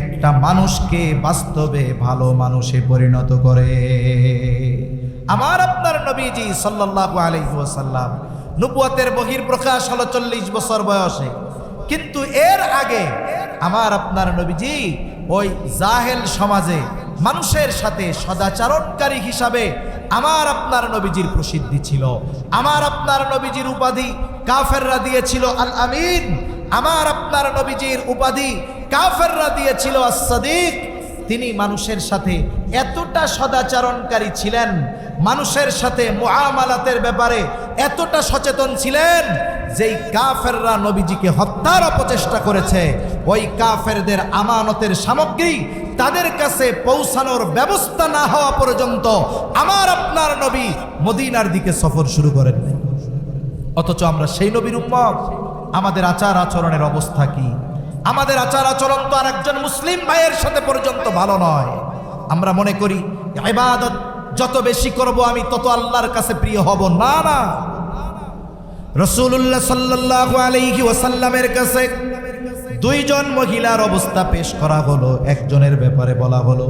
একটা মানুষকে বাস্তবে ভালো মানুষে পরিণত করে। আমার আপনার নবীজি সাল্লাল্লাহু আলাইহি ওয়াসাল্লাম নবুয়তের বহির্প্রকাশ হলো 40 বছর বয়সে, কিন্তু এর আগে আমার আপনার নবীজি ওই জাহেল সমাজে মানুষের সাথে সদাচরণকারী হিসাবে আমার আপনার নবীজির প্রসিদ্ধি ছিল। আমার আপনার নবীজির উপাধি কাফেররা দিয়েছিল আল আমিন, আমার আপনার নবীজির উপাধি কাফেররা দিয়েছিল as-সাদিক। তিনি মানুষের সাথে এতটা সদাচরণকারী ছিলেন, মানুষের সাথে মুআমালাতের ব্যাপারে এতটা সচেতন ছিলেন, যেই কাফেররা নবীজিকে হত্যার অপচেষ্টা করেছে, ওই কাফেরদের আমানতের সামগ্রী তাদের কাছে পৌঁছানোর ব্যবস্থা না হওয়া পর্যন্ত আমার আপনার নবী মদিনার দিকে সফর শুরু করেন। অথচ আমরা সেই নবীর উম্মত, আমাদের আচার আচরণের অবস্থা কি? আমাদের আচার আচরণ তো আর একজন মুসলিম ভাইয়ের সাথে পর্যন্ত ভালো নয়। আমরা মনে করি ইবাদত যত বেশি করব আমি তত আল্লাহর কাছে প্রিয় হব। না না, রাসূলুল্লাহ সাল্লাল্লাহু আলাইহি ওয়াসাল্লামের কাছে 2 জন মহিলার অবস্থা পেশ করা হলো। একজনের ব্যাপারে বলা হলো,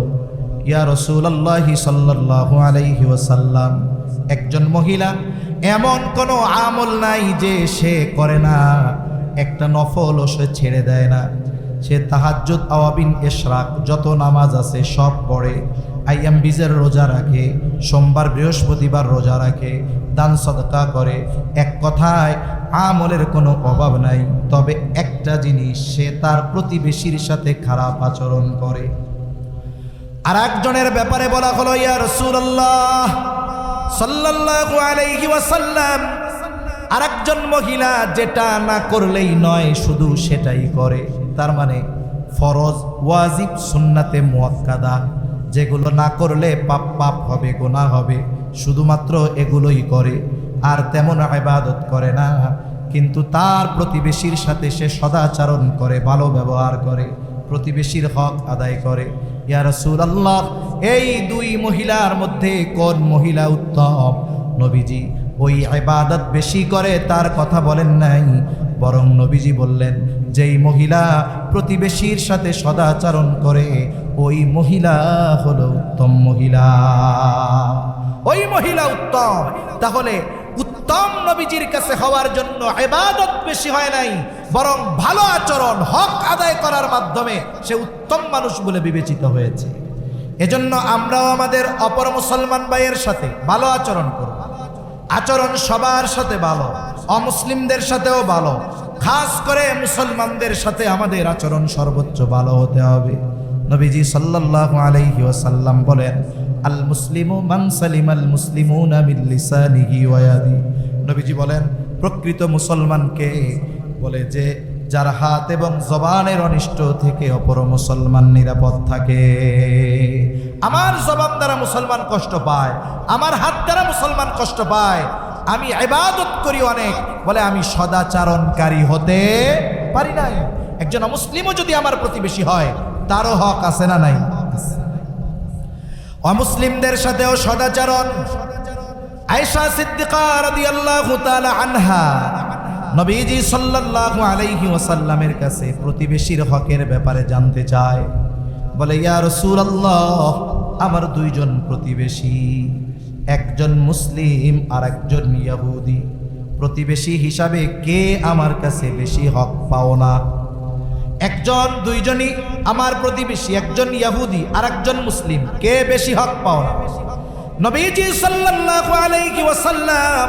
ইয়া রাসূলুল্লাহ সাল্লাল্লাহু আলাইহি ওয়াসাল্লাম, একজন মহিলা এমন কোনো আমল নাই যে সে করে না, একটা নফলও সে ছেড়ে দেয় না। সে তাহাজ্জুদ, আওয়াবিন, ইশরাক যত নামাজ আছে সব পড়ে, আইয়াম বিজের রোজা রাখে, সোমবার বৃহস্পতিবার রোজা রাখে, দান সদকা করে। এক কথায় আমলের কোনো অভাব নাই। তবে একটা জিনিস, সে তার প্রতিবেশীর সাথে খারাপ আচরণ করে। আর একজনের ব্যাপারে বলা হলো, ইয়া রাসূলুল্লাহ সাল্লাল্লাহু আলাইহি ওয়াসাল্লাম, আরেকজন মহিলা যেটা না করলেই নয় শুধু সেটাই করে। তার মানে ফরজ, ওয়াজিব, সুন্নাতে মুআক্কাদা, যেগুলো না করলে পাপ পাপ হবে, গুনাহ হবে, শুধুমাত্র এগুলোই করে, আর তেমন ইবাদত করে না। কিন্তু তার প্রতিবেশীর সাথে সে সদাচরণ করে, ভালো ব্যবহার করে, প্রতিবেশীর হক আদায় করে। ইয়া রাসূলুল্লাহ, এই 2 মহিলার মধ্যে কোন মহিলা উত্তম? নবীজি ওই ইবাদত বেশি করে তার কথা বলেন নাই, বরং নবীজি বললেন, যেই মহিলা প্রতিবেশীর সাথে সদাচরণ করে ওই মহিলা হলো উত্তম মহিলা, ওই মহিলা উত্তম। তাহলে উত্তম নবীজির কাছে হওয়ার জন্য ইবাদত বেশি হয় নাই, বরং ভালো আচরণ, হক আদায় করার মাধ্যমে সে উত্তম মানুষ বলে বিবেচিত হয়েছে। এজন্য আমরাও আমাদের অপর মুসলমান ভাইয়ের সাথে ভালো আচরণ করব। আচরণ সবার সাথে ভালো, অমুসলিমদের সাথেও ভালো, খাস করে মুসলমানদের সাথে আমাদের আচরণ সর্বোচ্চ ভালো হতে হবে। নবীজি সাল্লাল্লাহু আলাইহি ওয়াসাল্লাম বলেন, আল মুসলিমু মান সালিমাল মুসলিমুনা মিন লিসানিহি ওয়া ইয়াদিহি। নবীজি বলেন, প্রকৃত মুসলমানকে বলে যে যার হাত এবং জবানের অনিষ্ট থেকে অপর মুসলমান নিরাপদ থাকে। আমার জবান দ্বারা মুসলমান কষ্ট পায়, আমার হাত দ্বারা মুসলমান কষ্ট পায়, আমি ইবাদত করি অনেক, বলে আমি সদাচরণকারী হতে পারি নাই। একজন অমুসলিমও যদি আমার প্রতিবেশী হয় তারও হক আছে না নাই? অমুসলিমদের সাথেও সদাচরণ। আয়েশা সিদ্দিকা রাদিয়াল্লাহু তাআলা আনহা নবীজি সাল্লাল্লাহু আলাইহি ওয়াসাল্লামের কাছে প্রতিবেশীর হকের ব্যাপারে জানতে চায়। বলে ইয়া রাসূলুল্লাহ, আমার দুইজন প্রতিবেশী, একজন মুসলিম আর একজন ইহুদি। প্রতিবেশী হিসাবে কে আমার কাছে বেশি হক পাও না? দুইজনই আমার প্রতিবেশী, একজন ইহুদি আর একজন মুসলিম, কে বেশি হক পাও না? নবীজি সাল্লাল্লাহু আলাইহি ওয়াসাল্লাম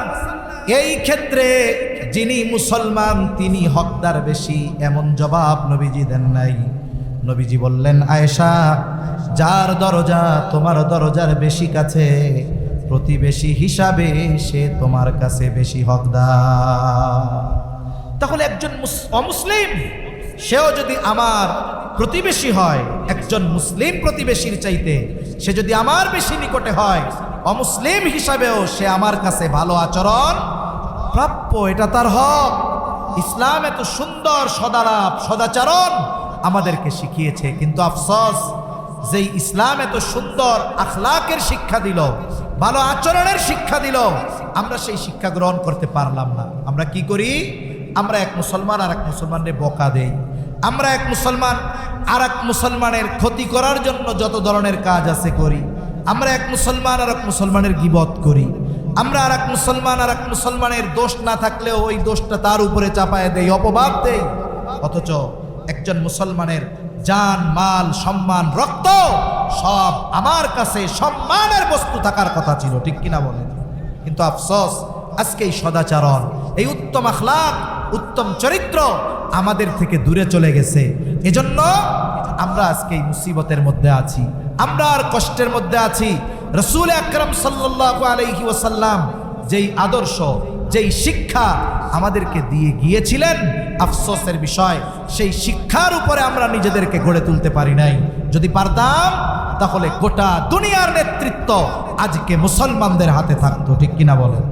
এই ক্ষেত্রে যিনি মুসলমান তিনি হকদার বেশি, এমন জবাব নবীজি দেন নাই। নবীজি বললেন, আয়েশা, যার দরজা তোমার দরজার বেশি কাছে, প্রতিবেশী হিসাবে সে তোমার কাছে বেশি হকদার। তাহলে একজন অমুসলিম সেও যদি আমার প্রতিবেশী হয়, একজন মুসলিম প্রতিবেশীর চাইতে সে যদি আমার বেশি নিকটে হয়, অমুসলিম হিসাবেও সে আমার কাছে ভালো আচরণ প্রাপ্য, এটা তার হক। ইসলাম এত সুন্দর সদালাপ সদাচরণ আমাদেরকে শিখিয়েছে, কিন্তু আফসোস যেই ইসলাম এত সুন্দর আখলাকের শিক্ষা দিল, ভালো আচরণের শিক্ষা দিল, আমরা সেই শিক্ষা গ্রহণ করতে পারলাম না। আমরা কি করি? আমরা এক মুসলমান আর এক মুসলমানের বকা দেই, আমরা এক মুসলমান আর এক মুসলমানের ক্ষতি করার জন্য যত ধরনের কাজ আছে করি, আমরা এক মুসলমান আর এক মুসলমানের গীবত করি, আমরা আর এক মুসলমান আর এক মুসলমানের দোষ না থাকলেও ওই দোষটা তার উপরে চাপায় দেই, অপবাদ দেই। অথচ একজন মুসলমানের জান, মাল, সম্মান, রক্ত সব আমার কাছে সম্মানের বস্তু থাকার কথা ছিল, ঠিক কিনা বলেন? কিন্তু আফসোস আজকে এই সদাচরণ, এই উত্তম আখলাক, উত্তম চরিত্র আমাদের থেকে দূরে চলে গেছে। এজন্য আমরা আজকে এই মুসিবতের মধ্যে আছি, আমরা আর কষ্টের মধ্যে আছি। রাসূল আকরাম সাল্লাল্লাহু আলাইহি ওয়াসাল্লাম যেই আদর্শ, যেই শিক্ষা আমাদেরকে দিয়ে গিয়েছিলেন, আফসোসের বিষয় সেই শিক্ষার উপরে আমরা নিজেদেরকে গড়ে তুলতে পারি নাই। যদি পারতাম তাহলে গোটা দুনিয়ার নেতৃত্ব আজকে মুসলমানদের হাতে থাকতো, ঠিক কিনা বলেন?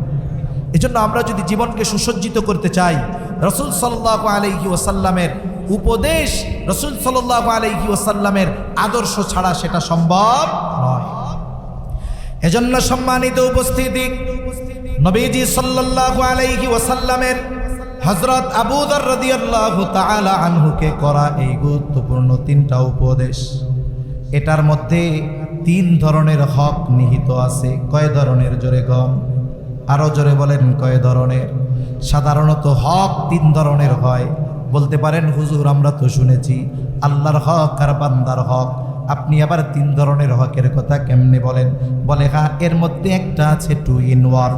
এজন্য আমরা যদি জীবনকে সুসজ্জিত করতে চাই, রাসূল সাল্লাল্লাহু আলাইহি ওয়াসাল্লামের উপদেশ, রাসূল সাল্লাল্লাহু আলাইহি ওয়াসাল্লামের আদর্শ ছাড়া সেটা সম্ভব নয়। এজন্য সম্মানিত উপস্থিতি, নবীজি সাল্লাল্লাহু আলাইহি ওয়াসাল্লামের হযরত আবু যর রাদিয়াল্লাহু তাআলা আনহুকে করা এই গুরুত্বপূর্ণ তিনটা উপদেশ, এটার মধ্যে তিন ধরনের হক নিহিত আছে। কয় ধরনের? জোরে কম, আরো জোরে বলেন, কয় ধরনের? সাধারণত হক তিন ধরনের হয়। বলতে পারেন, হুজুর আমরা তো শুনেছি আল্লাহর হক আর বান্দার হক, আপনি আবার তিন ধরনের হকের কথা কেমনে বলেন? বলে হ্যাঁ, এর মধ্যে একটা আছে 2 in 1।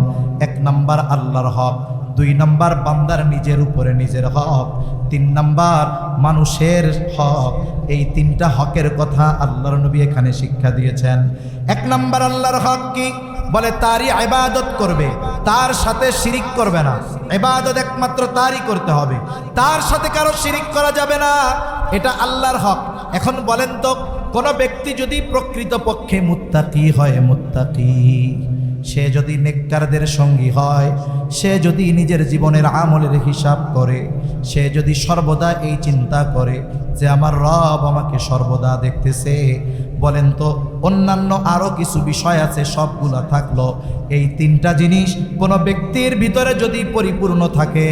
1 নাম্বার আল্লাহর হক, 2 নাম্বার বান্দার নিজের উপরে নিজের হক, 3 নাম্বার মানুষের হক। এই তিনটা হকের কথা আল্লাহর নবী এখানে শিক্ষা দিয়েছেন। 1 নাম্বার আল্লাহর হক কি? বলে তারই ইবাদত করবে, তার সাথে শিরিক করবে না। ইবাদত একমাত্র তারই করতে হবে, তার সাথে কারো শিরিক করা যাবে না, এটা আল্লাহর হক। এখন বলেন তো, কোন ব্যক্তি যদি প্রকৃতপক্ষে মুত্তাকি হয়, মুত্তাকি, সে যদি নেককারদের সঙ্গী হয়, সে যদি নিজের জীবনের আমলের হিসাব করে, সে যদি সর্বদা এই চিন্তা করে যে আমার রব আমাকে সর্বদা দেখতেছে, বলেন তো অন্যান্য আরো কিছু বিষয় আছে, সবগুলা থাকলো, এই তিনটা জিনিস কোনো ব্যক্তির ভিতরে যদি পরিপূর্ণ থাকে,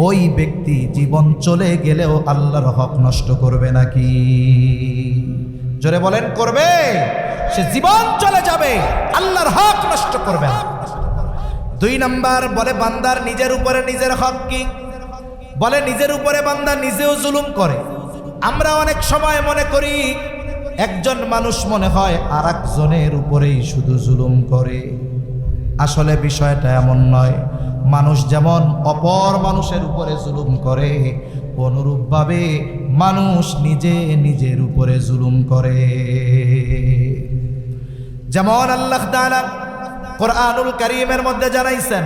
ওই ব্যক্তি জীবন চলে গেলেও আল্লাহর হক নষ্ট করবে নাকি? জোরে বলেন, করবে? সে জীবন চলে যাবে, আল্লাহর হক নষ্ট করবে না। 2 নাম্বার বলে বান্দার নিজের উপরে নিজের হক কি? বলে নিজের উপরে বান্দা নিজেও জুলুম করে। আমরা অনেক সময় মনে করি একজন মানুষ মনে হয় আর একজনের উপরেই শুধু জুলুম করে। আসলে বিষয়টা এমন নয়। মানুষ যেমন অপর মানুষের উপরে জুলুম করে, অনুরূপভাবে মানুষ নিজে নিজের উপরে জুলুম করে। যেমন আল্লাহ তাআলা কোরআনুল কারীমের মধ্যে জানাইছেন,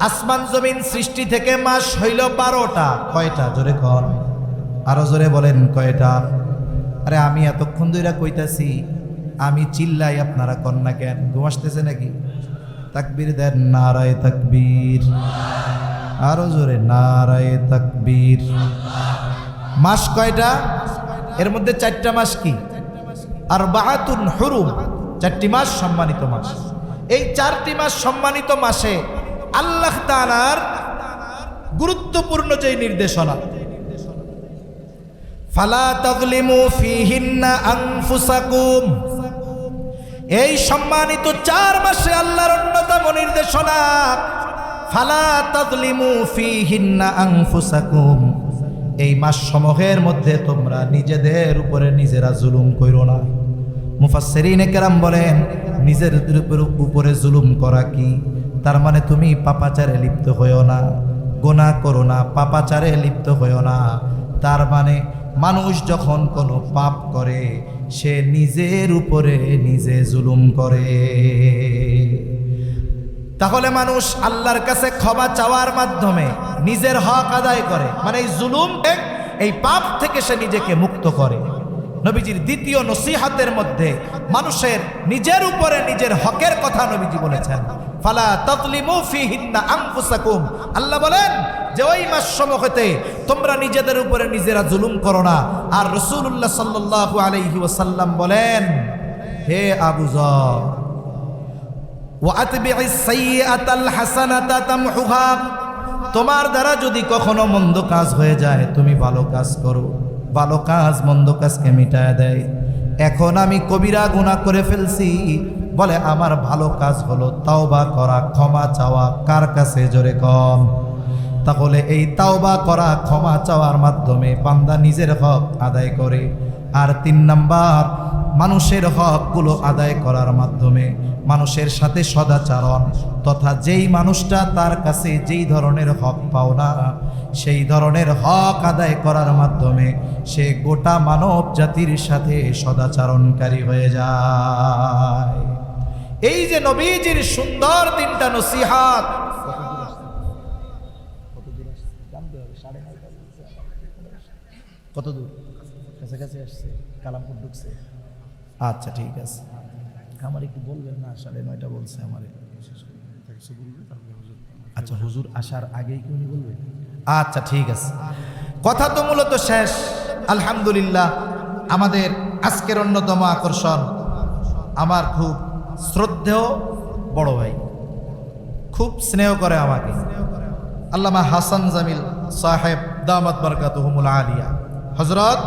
আসমান জমিন সৃষ্টি থেকে মাস হইল 12টা। কয়টা জোরে কন, আরো জোরে বলেন কয়টা? আরে আমি এতক্ষণ ধরে কইতাছি, আমি চিল্লাই, আপনারা কন না কেন? ঘুম আসতেছে নাকি? তাকবীর দেন, নারায়ে তাকবীর, আরো জোরে নারায়ে তাকবীর। মাস কয়টা? এর মধ্যে 4টা মাস কি? আরবাআতুন হুরুম, 4টি মাস সম্মানিত মাস। এই 4টি মাস সম্মানিত মাসে আল্লাহ তাআলার গুরুত্বপূর্ণ যে নির্দেশনা, ফালা তাযলিমু ফীহিন্না আনফুসাকুম, এই সম্মানিত 4 মাসে আল্লাহর অন্যতম নির্দেশনা, ফালা তাযলিমু ফীহিন্না আনফুসাকুম, এই মাস সমূহের মধ্যে তোমরা নিজেদের উপরে নিজেরা জুলুম কইরো না। মুফাসসিরিনে কেরাম বলেন, নিজের উপরে জুলুম করা কি? তার মানে তুমি পাপাচারে লিপ্ত হইও না, গুনাহ করো না, পাপাচারে লিপ্ত হইও না। তার মানে মানুষ যখন কোনো পাপ করে সে নিজের উপরে নিজে জুলুম করে। তাহলে মানুষ আল্লাহর কাছে ক্ষমা চাওয়ার মাধ্যমে নিজের হক আদায় করে, মানে এই জুলুম, এই পাপ থেকে সে নিজেকে মুক্ত করে। নবীজির দ্বিতীয় নসিহতের মধ্যে মানুষের নিজের উপরে নিজের হকের কথা নবীজি বলেছেন, ফালা তাযলিমু ফীহিন্না আনফুসাকুম। আল্লাহ বলেন যে ওই মাস সমূহতে তোমরা নিজেদের উপরে নিজেরা জুলুম করো না। আর রাসূলুল্লাহ সাল্লাল্লাহু আলাইহি ওয়াসাল্লাম বলেন, হে আবু যর, ওয়াতবি'is সাইয়্যাতাল হাসানাতা তামহুহা, তোমার দ্বারা যদি কখনো মন্দ কাজ হয়ে যায় তুমি ভালো কাজ করো, ভালো কাজ মন্দ কাজকে মিটায় দেয়। এখন আমি কবিরা গুনাহ করে ফেলছি, বলে আমার ভালো কাজ হলো তাওবা করা, ক্ষমা চাওয়া। কার কাছে? জোরে কম। তাহলে এই তাওবা করা, ক্ষমা চাওয়ার মাধ্যমে বান্দা নিজের হক আদায় করে। আর 3 নাম্বার, মানুষের হকগুলো আদায় করার মাধ্যমে মানুষের সাথে সদাচরণ, তথা যেই মানুষটা তার কাছে যেই ধরনের হক পাও না সেই ধরনের হক আদায় করার মাধ্যমে সে গোটা মানব জাতির সাথে সদাচরণকারী হয়ে যায়। এই যে নবীজির সুন্দর 3টা নসিহত, কত দূর? কাছাকাছি আসছে, কালামপুর ঢুকছে। আচ্ছা ঠিক আছে, আমার একটু বলবেন না? 9:30 বলছে আমার। আচ্ছা, হুজুর আসার আগেই কি উনি বলবেন? আচ্ছা ঠিক আছে, কথা তো মূলত শেষ। আলহামদুলিল্লাহ, আমাদের আজকের অন্যতম আকর্ষণ আমার খুব শ্রদ্ধেয় বড় ভাই, খুব স্নেহ করে আমাকে, আল্লামা হাসান জামিল সাহেব দামাত বারকাতুহুমুল আলিয়া, হযরত